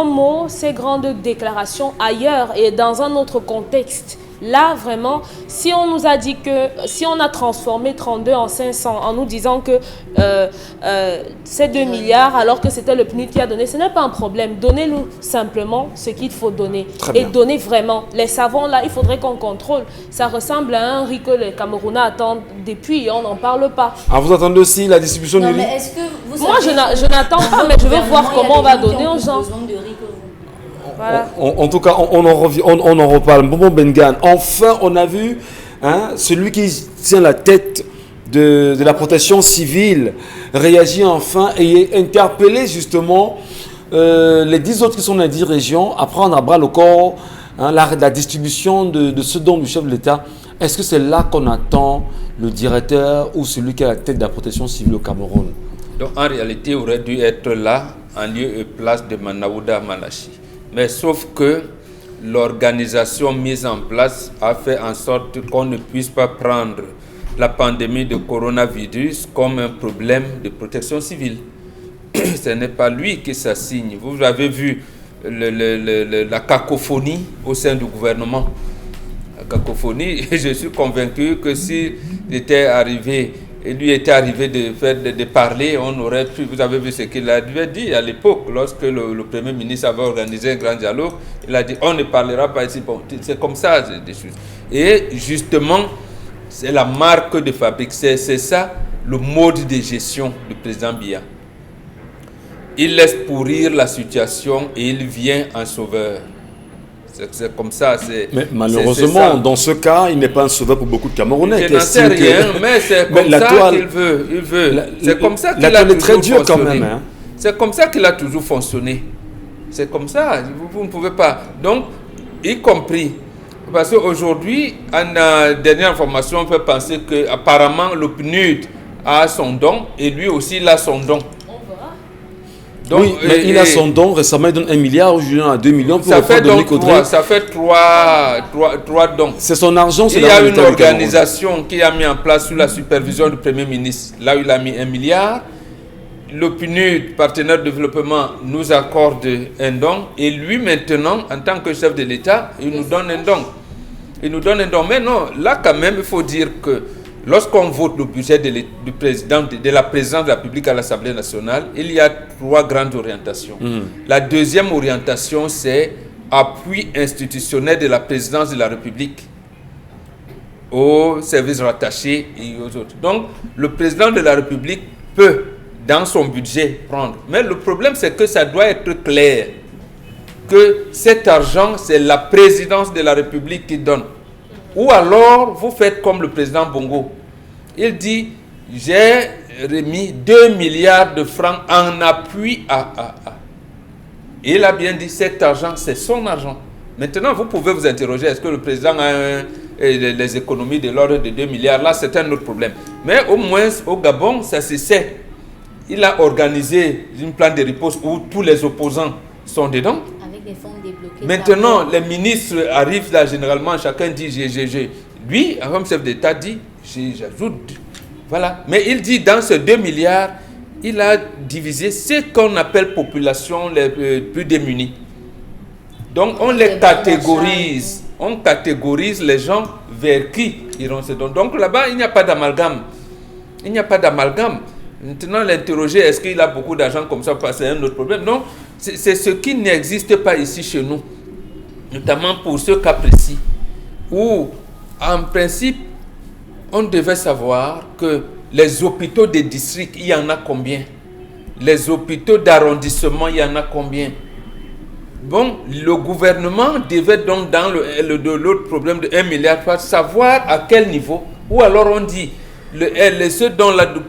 mots, ces grandes déclarations ailleurs et dans un autre contexte. Là, vraiment, si on nous a dit que, si on a transformé 32 en 500 en nous disant que c'est 2 milliards alors que c'était le PNUD qui a donné, ce n'est pas un problème. Donnez-nous simplement ce qu'il faut donner. Et donnez vraiment. Les savons là, il faudrait qu'on contrôle. Ça ressemble à un riz que les Camerounais attendent depuis et on n'en parle pas. Ah, vous attendez aussi la distribution du riz? Mais est-ce que vous Moi, je n'attends pas, mais je veux voir comment on va donner aux gens. Voilà. En tout cas, on en reparle. Bobo Bengan, enfin, on a vu celui qui tient la tête de la protection civile réagir enfin et interpeller justement les 10 autres qui sont dans les 10 régions à prendre à bras le corps la distribution de ce don du chef de l'État. Est-ce que c'est là qu'on attend le directeur ou celui qui a la tête de la protection civile au Cameroun? Donc en réalité, il aurait dû être là en lieu et place de Manaouda Malachi. Mais sauf que l'organisation mise en place a fait en sorte qu'on ne puisse pas prendre la pandémie de coronavirus comme un problème de protection civile. Ce n'est pas lui qui s'assigne. Vous avez vu la cacophonie au sein du gouvernement. La cacophonie, je suis convaincu que s'il était arrivé, et lui était arrivé de parler, on aurait pu, vous avez vu ce qu'il avait dit à l'époque, lorsque le Premier ministre avait organisé un grand dialogue, il a dit on ne parlera pas ici, bon, c'est comme ça des choses. Et justement, c'est la marque de fabrique, c'est ça le mode de gestion du président Biya. Il laisse pourrir la situation et il vient en sauveur. C'est comme ça. Mais malheureusement, dans ce cas, il n'est pas un sauveur pour beaucoup de Camerounais. Je n'en sais rien, mais c'est comme ça qu'il veut. C'est comme ça qu'il a toujours très dur quand fonctionné. même. Hein. C'est comme ça qu'il a toujours fonctionné. C'est comme ça. Vous ne pouvez pas. Donc, y compris. Parce qu'aujourd'hui, en dernière information, on peut penser qu'apparemment, le PNUD a son don et lui aussi, il a son don. Donc, oui, mais il a son don. Récemment, il donne 1 milliard, aujourd'hui, il en a 2 millions pour ça fait Dominique Audrey. Ça fait trois dons. C'est son argent, c'est il y a une organisation qui a mis en place sous la supervision du Premier ministre. Là où il a mis 1 milliard. Le PNUD, partenaire de développement, nous accorde un don. Et lui, maintenant, en tant que chef de l'État, il nous donne un don. Il nous donne un don. Mais non, là, quand même, il faut dire que lorsqu'on vote le budget du président, de la présidence de la République à l'Assemblée nationale, il y a 3 grandes orientations. La deuxième orientation, c'est appui institutionnel de la présidence de la République aux services rattachés et aux autres. Donc, le président de la République peut, dans son budget, prendre. Mais le problème, c'est que ça doit être clair que cet argent, c'est la présidence de la République qui donne. Ou alors, vous faites comme le président Bongo. Il dit, j'ai remis 2 milliards de francs en appui à. Et il a bien dit, cet argent, c'est son argent. Maintenant, vous pouvez vous interroger, est-ce que le président a les économies de l'ordre de 2 milliards? Là, c'est un autre problème. Mais au moins, au Gabon, ça se sait. Il a organisé un plan de riposte où tous les opposants sont dedans. Avec des fonds débloqués. Maintenant, les ministres arrivent là, généralement, chacun dit GGG. Lui, comme chef d'État, dit j'ajoute. Voilà. Mais il dit dans ces 2 milliards, il a divisé ce qu'on appelle population les plus démunis. Donc, on les catégorise. On catégorise les gens vers qui iront se donner. Donc, là-bas, il n'y a pas d'amalgame. Il n'y a pas d'amalgame. Maintenant, l'interroger, est-ce qu'il a beaucoup d'argent comme ça? C'est un autre problème. Non, c'est ce qui n'existe pas ici chez nous. Notamment pour ce cas précis. Où, en principe, on devait savoir que les hôpitaux des districts, il y en a combien? Les hôpitaux d'arrondissement, il y en a combien? Bon, le gouvernement devait donc, dans l'autre problème de 1 milliard, savoir à quel niveau. Ou alors on dit, ceux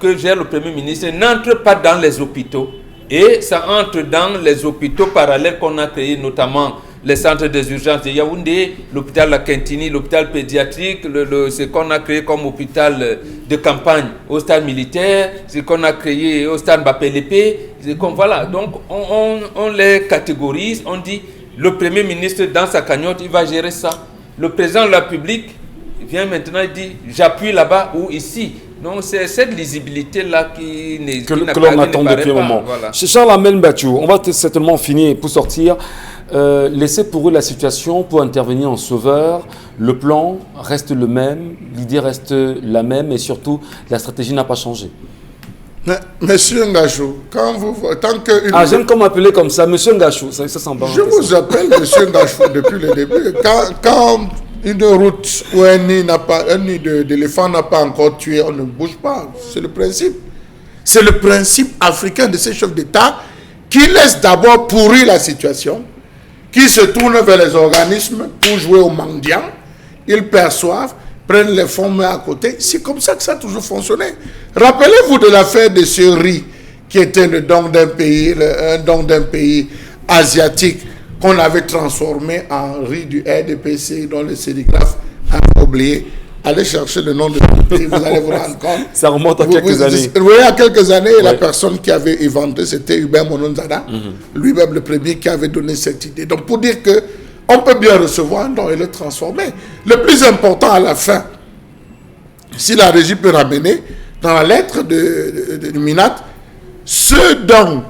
que gère le Premier ministre n'entrent pas dans les hôpitaux. Et ça entre dans les hôpitaux parallèles qu'on a créés, notamment les centres des urgences de Yaoundé, l'hôpital La Quintini, l'hôpital pédiatrique, ce qu'on a créé comme hôpital de campagne au stade militaire, ce qu'on a créé au stade Bapelépé. Voilà. Donc, on les catégorise, on dit, le Premier ministre, dans sa cagnotte, il va gérer ça. Le président de la République vient maintenant et dit, j'appuie là-bas ou ici. Donc, c'est cette lisibilité-là que l'on attend depuis un moment. Voilà. Chez Charles Amel Bachou, on va certainement finir pour sortir. Laisser pour eux la situation pour intervenir en sauveur. Le plan reste le même, l'idée reste la même et surtout, la stratégie n'a pas changé. Mais, Monsieur Ngachou, tant que... j'aime qu'on m'appelle comme ça, Monsieur Ngachou, ça sent bon. Je vous appelle Monsieur Ngachou depuis le début. Quand une route ou un nid d'éléphant n'a pas encore tué, on ne bouge pas. C'est le principe. C'est le principe africain de ces chefs d'État qui laissent d'abord pourrir la situation, qui se tournent vers les organismes pour jouer aux mendiants. Ils perçoivent, prennent les fonds, mais à côté. C'est comme ça que ça a toujours fonctionné. Rappelez-vous de l'affaire de ce riz qui était le don d'un pays asiatique qu'on avait transformé en riz du RDPC dont le sérigraphe a oublié. Allez chercher le nom de ce pays, vous allez vous rendre compte. Ça remonte à quelques années. Oui, à quelques années, la personne qui avait inventé, c'était Hubert Mononzada, lui-même le premier qui avait donné cette idée. Donc, pour dire que on peut bien recevoir un don et le transformer. Le plus important à la fin, si la régie peut ramener, dans la lettre de Minat, ce don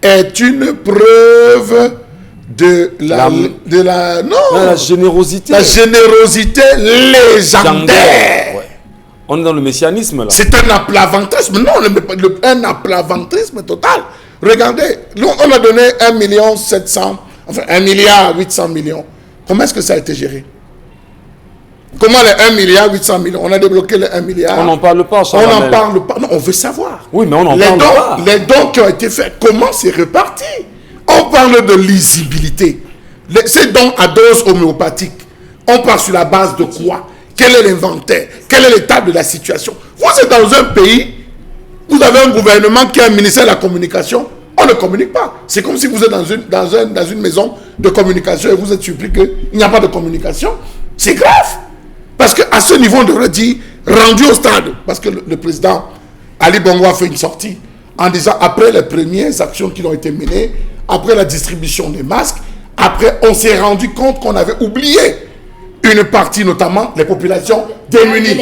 est une preuve de la générosité. La générosité légendaire. Ouais. On est dans le messianisme là. C'est un aplaventrisme. Non, un aplaventrisme total. Regardez, on a donné 1 milliard 800 millions. Comment est-ce que ça a été géré? Comment les 1 milliard 800 millions? On a débloqué les 1 milliard. On n'en parle pas, On n'en parle pas. Non, on veut savoir. Oui, mais on n'en parle pas. Les dons qui ont été faits, comment c'est reparti? On parle de lisibilité. Ces dons à dose homéopathique, on part sur la base de quoi? Quel est l'inventaire? Quel est l'état de la situation? Vous êtes dans un pays, vous avez un gouvernement qui a un ministère de la communication, on ne communique pas. C'est comme si vous êtes dans une maison de communication et vous êtes surpris qu'il n'y a pas de communication. C'est grave. Parce qu'à ce niveau, on devrait dire, rendu au stade, parce que le président Ali Bongo a fait une sortie en disant, après les premières actions qui ont été menées, après la distribution des masques, après on s'est rendu compte qu'on avait oublié une partie, notamment les populations démunies.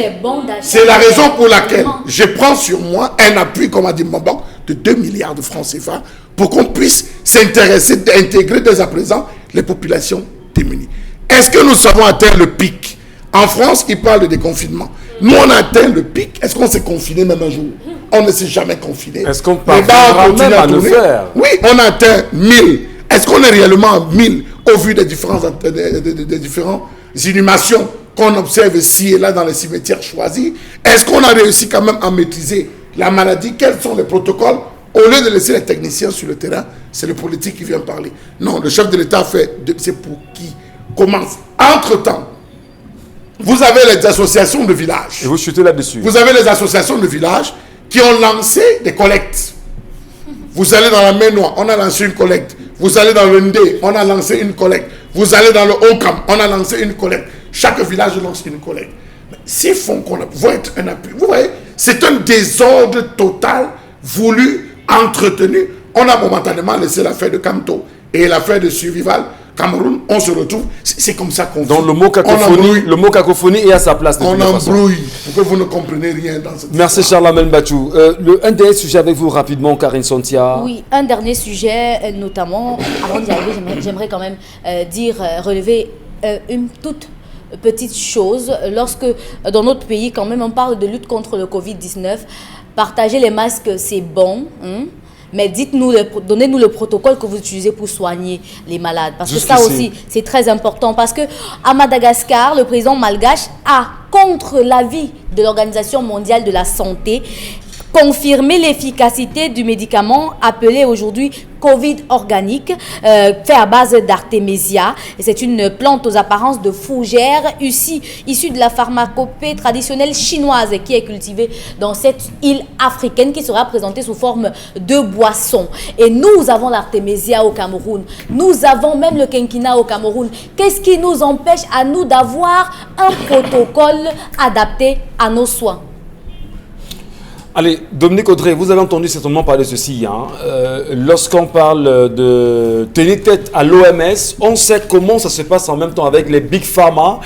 C'est la raison pour laquelle je prends sur moi un appui, comme a dit Mbongo, de 2 milliards de francs CFA pour qu'on puisse s'intéresser, d'intégrer dès à présent les populations démunies. Est-ce que nous savons atteindre le pic? En France, ils parlent de déconfinement. Nous, on a atteint le pic. Est-ce qu'on s'est confiné même un jour? On ne s'est jamais confiné. Est-ce qu'on parviendra même à le faire? Oui, on a atteint 1000. Est-ce qu'on est réellement à 1000 au vu des différentes inhumations qu'on observe ici et là dans les cimetières choisis? Est-ce qu'on a réussi quand même à maîtriser la maladie? Quels sont les protocoles? Au lieu de laisser les techniciens sur le terrain, c'est le politique qui vient parler. Non, le chef de l'État fait, c'est pour qui commence. Entre-temps, vous avez les associations de villages. Et vous chutez là-dessus. Vous avez les associations de villages qui ont lancé des collectes. Vous allez dans la Main-Noire, on a lancé une collecte. Vous allez dans le Ndé, on a lancé une collecte. Vous allez dans le Haut-Cam, on a lancé une collecte. Chaque village lance une collecte. Ces fonds qu'on a, vont être un appui. Vous voyez, c'est un désordre total, voulu, entretenu. On a momentanément laissé l'affaire de Kamto et l'affaire de Survival Cameroun, on se retrouve, c'est comme ça qu'on fait. Donc le mot cacophonie est à sa place. On embrouille. Pourquoi vous ne comprenez rien dans cette Merci Charles-Amel Bachou. Un dernier sujet avec vous rapidement, Karine Sontia. Oui, un dernier sujet, notamment, avant d'y arriver, j'aimerais quand même relever une toute petite chose. Lorsque dans notre pays, quand même, on parle de lutte contre le Covid-19, partager les masques, c'est bon, mais dites-nous, donnez-nous le protocole que vous utilisez pour soigner les malades. Parce que ça aussi, c'est très important. Parce que à Madagascar, le président malgache a, contre l'avis de l'Organisation mondiale de la santé, confirmé l'efficacité du médicament appelé aujourd'hui Covid organique, fait à base d'artémisia. C'est une plante aux apparences de fougère issue de la pharmacopée traditionnelle chinoise qui est cultivée dans cette île africaine qui sera présentée sous forme de boisson. Et nous avons l'artémisia au Cameroun. Nous avons même le quinquina au Cameroun. Qu'est-ce qui nous empêche à nous d'avoir un protocole adapté à nos soins? Allez, Dominique Audrey, vous avez entendu certainement parler de ceci. Lorsqu'on parle de tenir tête à l'OMS, on sait comment ça se passe en même temps avec les Big Pharma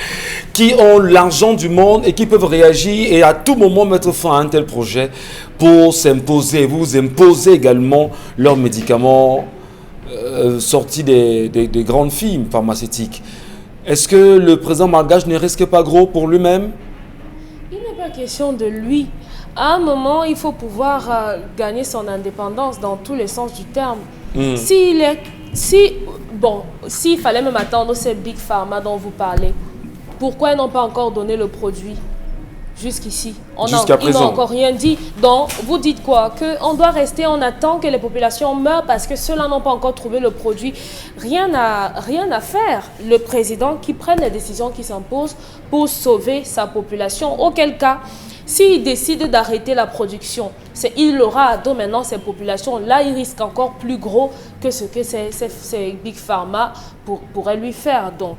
qui ont l'argent du monde et qui peuvent réagir et à tout moment mettre fin à un tel projet pour s'imposer. Vous imposez également leurs médicaments sortis des grandes firmes pharmaceutiques. Est-ce que le président malgache ne risque pas gros pour lui-même? Il n'est pas question de lui. À un moment, il faut pouvoir gagner son indépendance dans tous les sens du terme. S'il fallait même attendre ces Big Pharma dont vous parlez, pourquoi ils n'ont pas encore donné le produit jusqu'ici? Ils n'ont encore rien dit. Donc, vous dites quoi? Qu'on doit rester, on attend que les populations meurent parce que ceux-là n'ont pas encore trouvé le produit. Rien à faire. Le président qui prenne les décisions qui s'imposent pour sauver sa population. Auquel cas, s'il décide d'arrêter la production, il aura à dos maintenant ces populations. Là, il risque encore plus gros que ce que ces Big Pharma pourraient lui faire. Donc,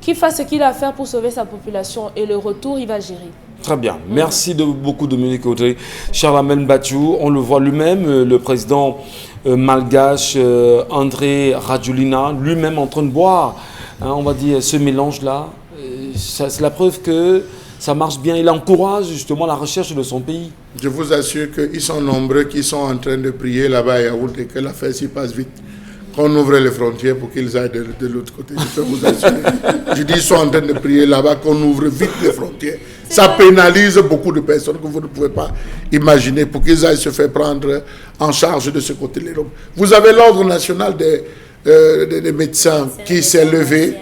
qu'il fasse ce qu'il a à faire pour sauver sa population et le retour, il va gérer. Très bien. Merci beaucoup, Dominique Audrey. Charles-Amel Bachou, on le voit lui-même, le président malgache André Rajoelina, lui-même en train de boire, on va dire, ce mélange-là. C'est la preuve que ça marche bien. Il encourage justement la recherche de son pays. Je vous assure qu'ils sont nombreux qui sont en train de prier là-bas à Yaourt et que l'affaire s'y passe vite. Qu'on ouvre les frontières pour qu'ils aillent de l'autre côté. Je peux vous assurer. Je dis, ils sont en train de prier là-bas qu'on ouvre vite les frontières. Ça pénalise beaucoup de personnes que vous ne pouvez pas imaginer pour qu'ils aillent se faire prendre en charge de ce côté-là. Vous avez l'ordre national des médecins qui s'est levé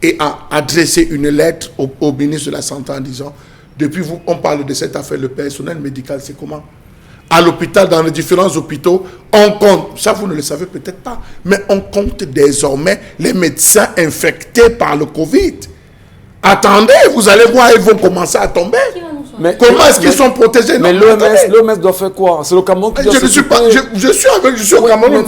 et a adressé une lettre au ministre de la Santé en disant, depuis vous, on parle de cette affaire, le personnel médical, c'est comment? À l'hôpital, dans les différents hôpitaux, on compte, ça vous ne le savez peut-être pas, mais on compte désormais les médecins infectés par le Covid. Attendez, vous allez voir, ils vont commencer à tomber. Mais comment est-ce qu'ils sont protégés? Mais l'OMS doit faire quoi? C'est le Cameroun qui doit je suis au Cameroun.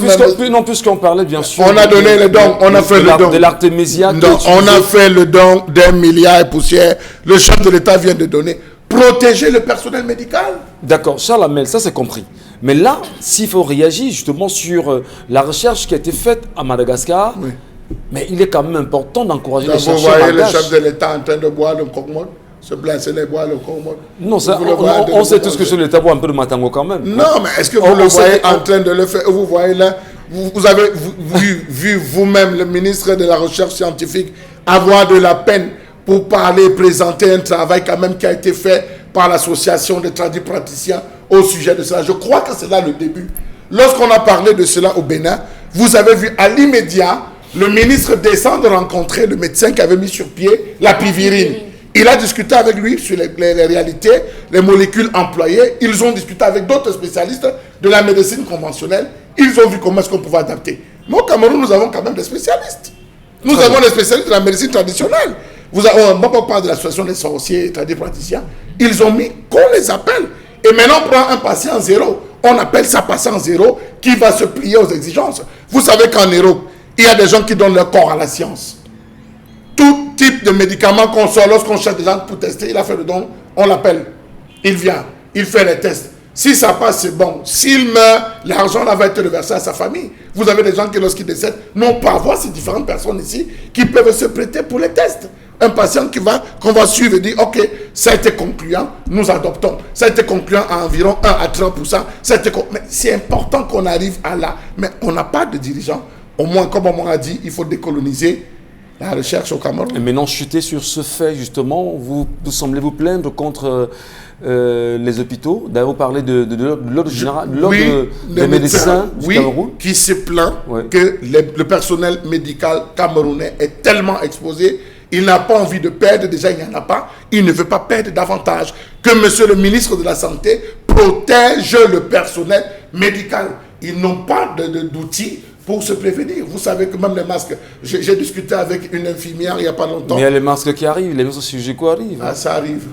Puisqu'on parlait bien sûr. On a donné le don, on a fait le don. De l'artémisia. On a fait le don d'1 milliard et poussière. Le chef de l'État vient de donner. Protéger le personnel médical. D'accord, Charles Hamel, ça c'est compris. Mais là, s'il faut réagir justement sur la recherche qui a été faite à Madagascar, oui. Mais il est quand même important d'encourager les chercheurs. Vous voyez le chef de l'État en train de boire le cockmode, se placer les boire le cockmode. Non, ça, on sait tous que le chef de l'État boit un peu de matango quand même. Non, mais est-ce que vous le voyez en train de le faire? Vous voyez là, vous avez vu vous-même le ministre de la Recherche scientifique avoir de la peine pour parler, présenter un travail quand même qui a été fait par l'association des tradipraticiens au sujet de cela. Je crois que c'est là le début. Lorsqu'on a parlé de cela au Bénin, vous avez vu à l'immédiat le ministre descendre rencontrer le médecin qui avait mis sur pied la pivirine. Il a discuté avec lui sur les réalités, les molécules employées. Ils ont discuté avec d'autres spécialistes de la médecine conventionnelle. Ils ont vu comment est-ce qu'on pouvait adapter. Mais au Cameroun, nous avons quand même des spécialistes. Nous avons des spécialistes de la médecine traditionnelle. On parle de l'association des sorciers, tradipraticiens. Ils ont mis qu'on les appelle. Et maintenant, on prend un patient zéro. On appelle ça patient zéro qui va se plier aux exigences. Vous savez qu'en Europe, il y a des gens qui donnent leur corps à la science. Tout type de médicament qu'on sort, lorsqu'on cherche des gens pour tester, il a fait le don, on l'appelle. Il vient, il fait les tests. Si ça passe, c'est bon. S'il meurt, l'argent là va être reversé à sa famille. Vous avez des gens qui, lorsqu'ils décèdent, n'ont pas à voir ces différentes personnes ici qui peuvent se prêter pour les tests. Un patient qu'on va suivre et dire, ok, ça a été concluant, nous adoptons. Ça a été concluant à environ 1 à 30%. Mais c'est important qu'on arrive à là. Mais on n'a pas de dirigeants. Au moins, comme on a dit, il faut décoloniser la recherche au Cameroun. Et maintenant, chuter sur ce fait, justement, vous semblez vous plaindre contre les hôpitaux. D'ailleurs, vous parlez de l'ordre général, des médecins du Cameroun. Qui se plaint que le personnel médical camerounais est tellement exposé. Il n'a pas envie de perdre, déjà il n'y en a pas. Il ne veut pas perdre davantage. Que monsieur le ministre de la Santé protège le personnel médical. Ils n'ont pas d'outils pour se prévenir. Vous savez que même les masques, j'ai discuté avec une infirmière il n'y a pas longtemps. Mais il y a les masques qui arrivent, les masques chirurgicaux arrivent. Ah, ça arrive.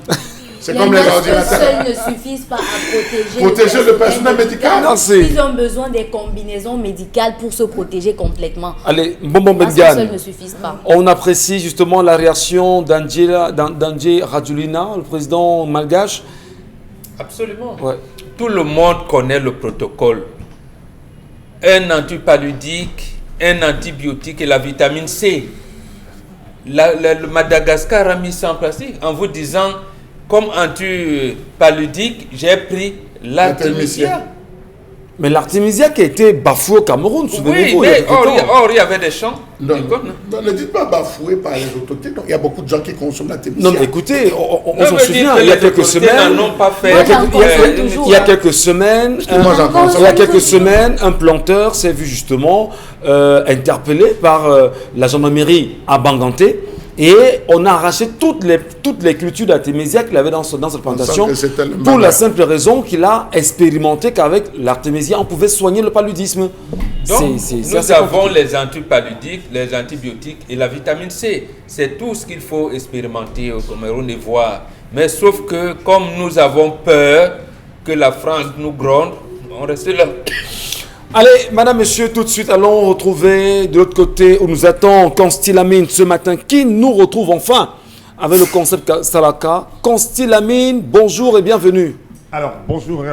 C'est comme les ordinateurs. Les masques seuls ne suffisent pas à protéger le personnel médical. Non, ils ont besoin des combinaisons médicales pour se protéger complètement. Allez, Bonbon Les masques seuls ne suffisent pas. On apprécie justement la réaction d'Andjé Radjoulina, le président malgache. Absolument. Ouais. Tout le monde connaît le protocole. Un antipaludique, un antibiotique et la vitamine C. Le Madagascar a mis ça en place en vous disant, comme antipaludique, j'ai pris l'artémisia. Mais l'artémisia qui a été bafouée au Cameroun, souvenez-vous. Oui, mais or, il y avait des champs. Non, ne dites pas bafoué par les autorités. Il y a beaucoup de gens qui consomment l'artémisia. Non, mais écoutez, on s'en souvient, il y a quelques semaines. Il y a quelques semaines, un planteur s'est vu justement interpellé par la gendarmerie à Banganté. Et on a arraché toutes les cultures d'artémisia qu'il avait dans cette plantation pour la simple raison qu'il a expérimenté qu'avec l'artémisia, on pouvait soigner le paludisme. Donc, nous avons les antipaludiques, les antibiotiques et la vitamine C. C'est tout ce qu'il faut expérimenter au Cameroun et voir. Mais sauf que comme nous avons peur que la France nous gronde, on reste là. Allez, madame, monsieur, tout de suite, allons retrouver de l'autre côté où nous attend Constilamine ce matin, qui nous retrouve enfin avec le concept Salaka. Constilamine, bonjour et bienvenue. Alors, bonjour,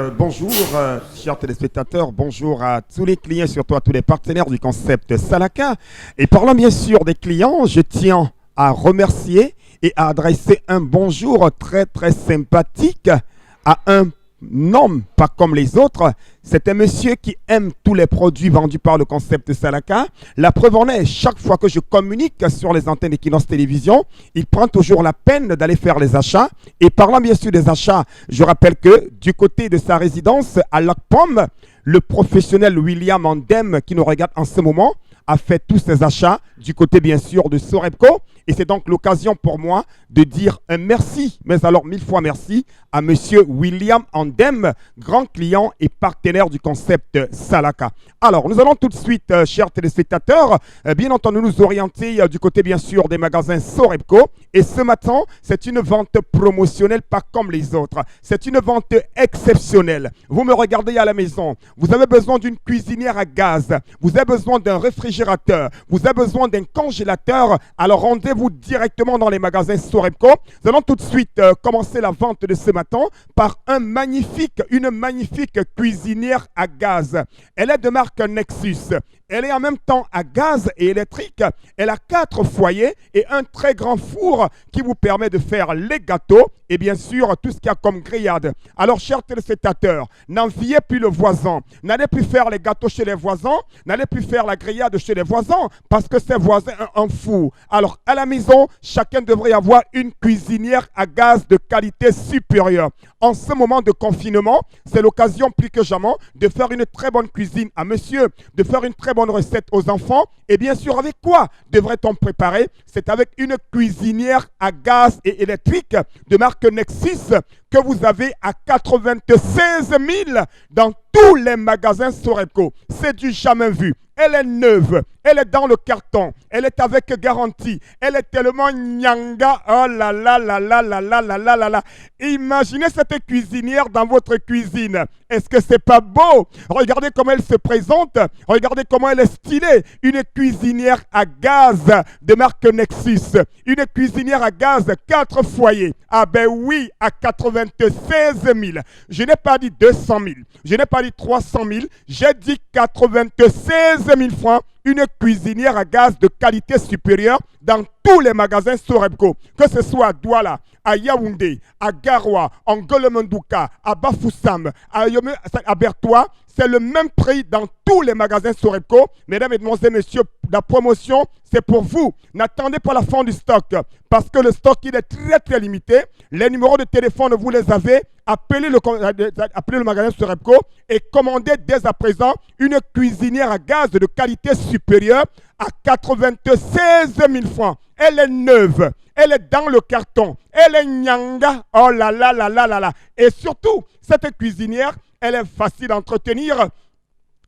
chers téléspectateurs, bonjour à tous les clients, surtout à tous les partenaires du concept Salaka. Et parlant bien sûr des clients, je tiens à remercier et à adresser un bonjour très très sympathique à un homme pas comme les autres. C'est un monsieur qui aime tous les produits vendus par le concept Salaka. La preuve en est, chaque fois que je communique sur les antennes d'Equinox Télévision, il prend toujours la peine d'aller faire les achats. Et parlant bien sûr des achats, je rappelle que du côté de sa résidence à Lac-Pomme, le professionnel William Andem, qui nous regarde en ce moment, a fait tous ses achats du côté bien sûr de Sorebco. Et c'est donc l'occasion pour moi de dire un merci, mais alors 1000 fois merci à Monsieur William Andem, grand client et partenaire du concept Salaka. Alors, nous allons tout de suite, chers téléspectateurs, bien entendu nous orienter du côté bien sûr des magasins Sorebco. Et ce matin, c'est une vente promotionnelle pas comme les autres. C'est une vente exceptionnelle. Vous me regardez à la maison, vous avez besoin d'une cuisinière à gaz, vous avez besoin d'un réfrigérateur, vous avez besoin d'un congélateur, alors rendez-vous directement dans les magasins Sorebco. Nous allons tout de suite commencer la vente de ce matin par une magnifique cuisinière à gaz. Elle est de marque Nexus. Elle est en même temps à gaz et électrique. Elle a 4 foyers et un très grand four qui vous permet de faire les gâteaux et bien sûr tout ce qu'il y a comme grillade. Alors chers téléspectateurs, n'enviez plus le voisin. N'allez plus faire les gâteaux chez les voisins. N'allez plus faire la grillade chez les voisins parce que ces voisins ont un four. Alors à la maison, chacun devrait avoir une cuisinière à gaz de qualité supérieure. En ce moment de confinement, c'est l'occasion plus que jamais de faire une très bonne cuisine à monsieur, de faire une très bonne recette aux enfants. Et bien sûr, avec quoi devrait-on préparer? C'est avec une cuisinière à gaz et électrique de marque Nexus que vous avez à 96 000 dans tous les magasins Sorebco. C'est du jamais vu. Elle est neuve, elle est dans le carton, elle est avec garantie, elle est tellement nyanga, oh là là là là là là là là là là. Imaginez cette cuisinière dans votre cuisine. Est-ce que c'est pas beau? Regardez comment elle se présente, regardez comment elle est stylée. Une cuisinière à gaz de marque Nexus, une cuisinière à gaz 4 foyers. Ah ben oui, à 96 000. Je n'ai pas dit 200 000, je n'ai pas dit 300 000, j'ai dit 96 000 francs, une cuisinière à gaz de qualité supérieure dans tous les magasins Sorebco, que ce soit à Douala, à Yaoundé, à Garoua, en Ngolomenduka, à Bafoussam, à Bertois, c'est le même prix dans tous les magasins Sorebco. Mesdames, Mesdemoiselles, Messieurs, la promotion, c'est pour vous. N'attendez pas la fin du stock parce que le stock, il est très, très limité. Les numéros de téléphone, vous les avez. Appelez le magasin Sorebco et commandez dès à présent une cuisinière à gaz de qualité supérieure à 96 000 francs. Elle est neuve, elle est dans le carton, elle est nyanga, oh là là là là là là. Et surtout, cette cuisinière, elle est facile à entretenir.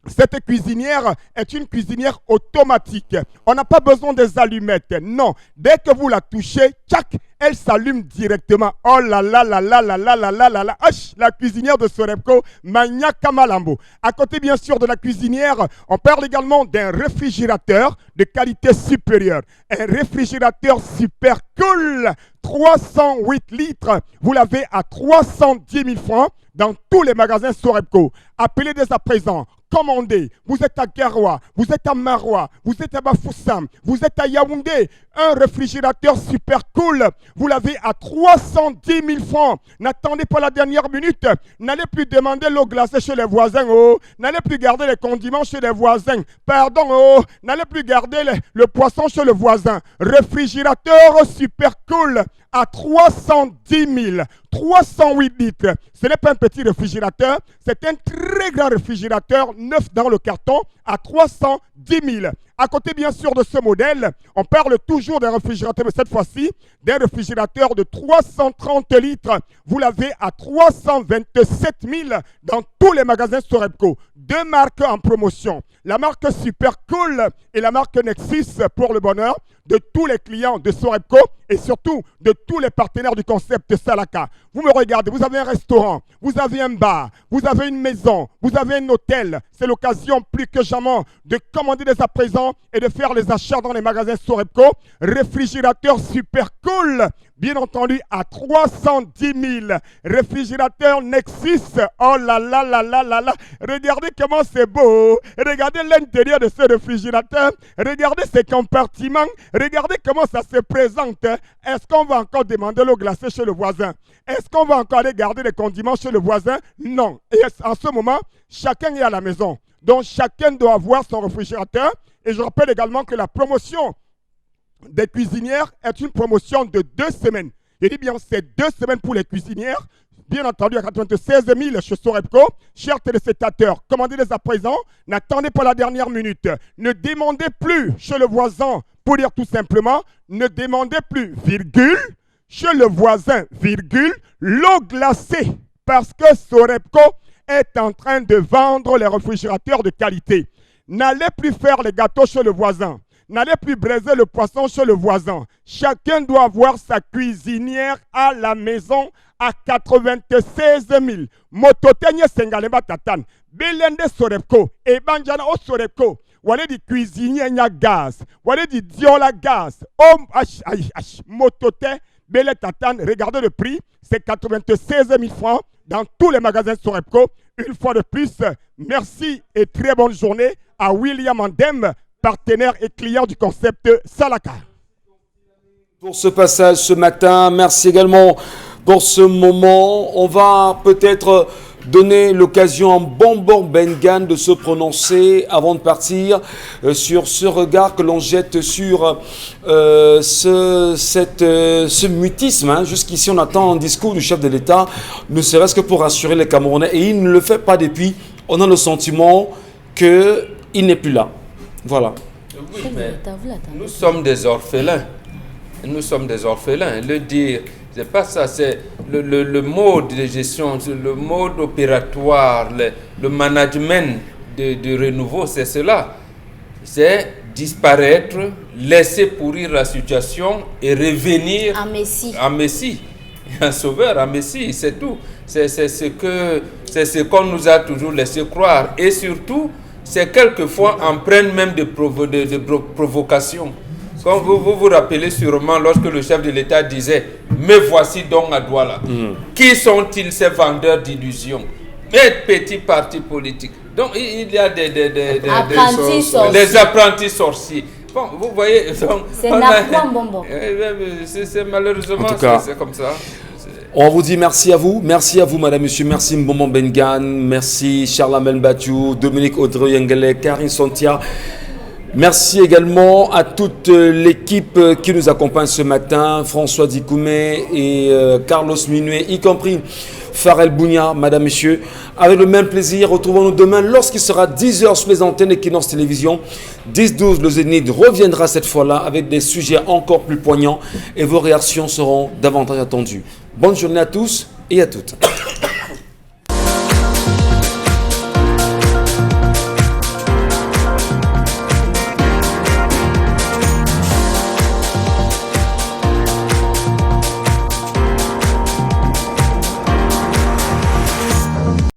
Cette cuisinière est une cuisinière automatique. On n'a pas besoin des allumettes. Non. Dès que vous la touchez, tchac, elle s'allume directement. Oh là là là là là là là là là là. La cuisinière de Sorebco, Magna Kamalambo. À côté, bien sûr, de la cuisinière, on parle également d'un réfrigérateur de qualité supérieure. Un réfrigérateur super cool. 308 litres. Vous l'avez à 310 000 francs dans tous les magasins Sorebco. Appelez dès à présent. Commandez, vous êtes à Garoua, vous êtes à Maroua, vous êtes à Bafoussam, vous êtes à Yaoundé, un réfrigérateur super cool, vous l'avez à 310 000 francs. N'attendez pas la dernière minute, n'allez plus demander l'eau glacée chez les voisins, oh, n'allez plus garder les condiments chez les voisins, pardon, oh, n'allez plus garder le poisson chez le voisin. Réfrigérateur super cool à 310 000, 308 litres. Ce n'est pas un petit réfrigérateur, c'est un très grand réfrigérateur neuf dans le carton à 310 000. À côté, bien sûr, de ce modèle, on parle toujours d'un réfrigérateur, mais cette fois-ci, d'un réfrigérateur de 330 litres. Vous l'avez à 327 000 dans tous les magasins Sorebco. 2 marques en promotion. La marque Super Cool et la marque Nexus pour le bonheur de tous les clients de Sorebco et surtout de tous les partenaires du concept Salaka. Vous me regardez, vous avez un restaurant, vous avez un bar, vous avez une maison, vous avez un hôtel. C'est l'occasion plus que jamais de commander dès à présent et de faire les achats dans les magasins Sorebco. Réfrigérateur Super Cool, bien entendu à 310 000. Réfrigérateur Nexus, oh là là là là là là. Regardez comment c'est beau. Regardez l'intérieur de ce réfrigérateur. Regardez ses compartiments. Regardez comment ça se présente. Est-ce qu'on va encore demander l'eau glacée chez le voisin? Est-ce qu'on va encore aller garder les condiments chez le voisin? Non. Et en ce moment, chacun est à la maison. Donc chacun doit avoir son réfrigérateur. Et je rappelle également que la promotion des cuisinières est une promotion de 2 semaines. Je dis bien, c'est 2 semaines pour les cuisinières. Bien entendu, à 96 000 chez Sorebco. Chers téléspectateurs, commandez dès à présent. N'attendez pas la dernière minute. Ne demandez plus chez le voisin pour dire tout simplement, ne demandez plus, virgule, chez le voisin, virgule, l'eau glacée, parce que Sorepco est en train de vendre les réfrigérateurs de qualité. N'allez plus faire les gâteaux chez le voisin. N'allez plus braiser le poisson chez le voisin. Chacun doit avoir sa cuisinière à la maison à 96 000. Mototenye Sengaleba Tatan. Belende Sorepco. Et Banjana o Sorepco. Wale di cuisinier nya gaz. Wale di diola gaz. Motote. Bele Tatan. Regardez le prix. C'est 96 000 francs dans tous les magasins Sorepco. Une fois de plus, merci et très bonne journée à William Andem, partenaire et client du concept Salaka. Pour ce passage ce matin, merci également pour ce moment. On va peut-être donner l'occasion à Bonbon Bengan de se prononcer avant de partir sur ce regard que l'on jette sur ce mutisme. Hein. Jusqu'ici, on attend un discours du chef de l'État, ne serait-ce que pour rassurer les Camerounais. Et il ne le fait pas depuis. On a le sentiment qu'il n'est plus là. Voilà. Oui, mais nous sommes des orphelins. Nous sommes des orphelins. Le dire, c'est pas ça, c'est le mode de gestion, le mode opératoire, le management de renouveau, c'est cela. C'est disparaître, laisser pourrir la situation et revenir à Messie. À Messie. Un sauveur, un Messie, c'est tout. C'est ce qu'on nous a toujours laissé croire. Et surtout, c'est quelquefois empreint même de provocation. Comme vous rappelez sûrement lorsque le chef de l'État disait « Me voici donc à Douala ». Qui sont-ils ces vendeurs d'illusions? Mais petits partis politiques. Donc il y a des apprentis sorciers. Bon, vous voyez... C'est n'importe bonbon. C'est malheureusement, c'est comme ça. On vous dit merci à vous, madame, monsieur, merci Mbombo Bengan, merci Charles Amel Batiou, Dominique Audrey Yengele, Karine Santia. Merci également à toute l'équipe qui nous accompagne ce matin, François Dikoumé et Carlos Minuet, y compris Farel Bounia, madame, monsieur. Avec le même plaisir, retrouvons-nous demain lorsqu'il sera 10h sur les antennes Equinox Télévision. 10-12, le Zénith reviendra cette fois-là avec des sujets encore plus poignants et vos réactions seront davantage attendues. Bonne journée à tous et à toutes.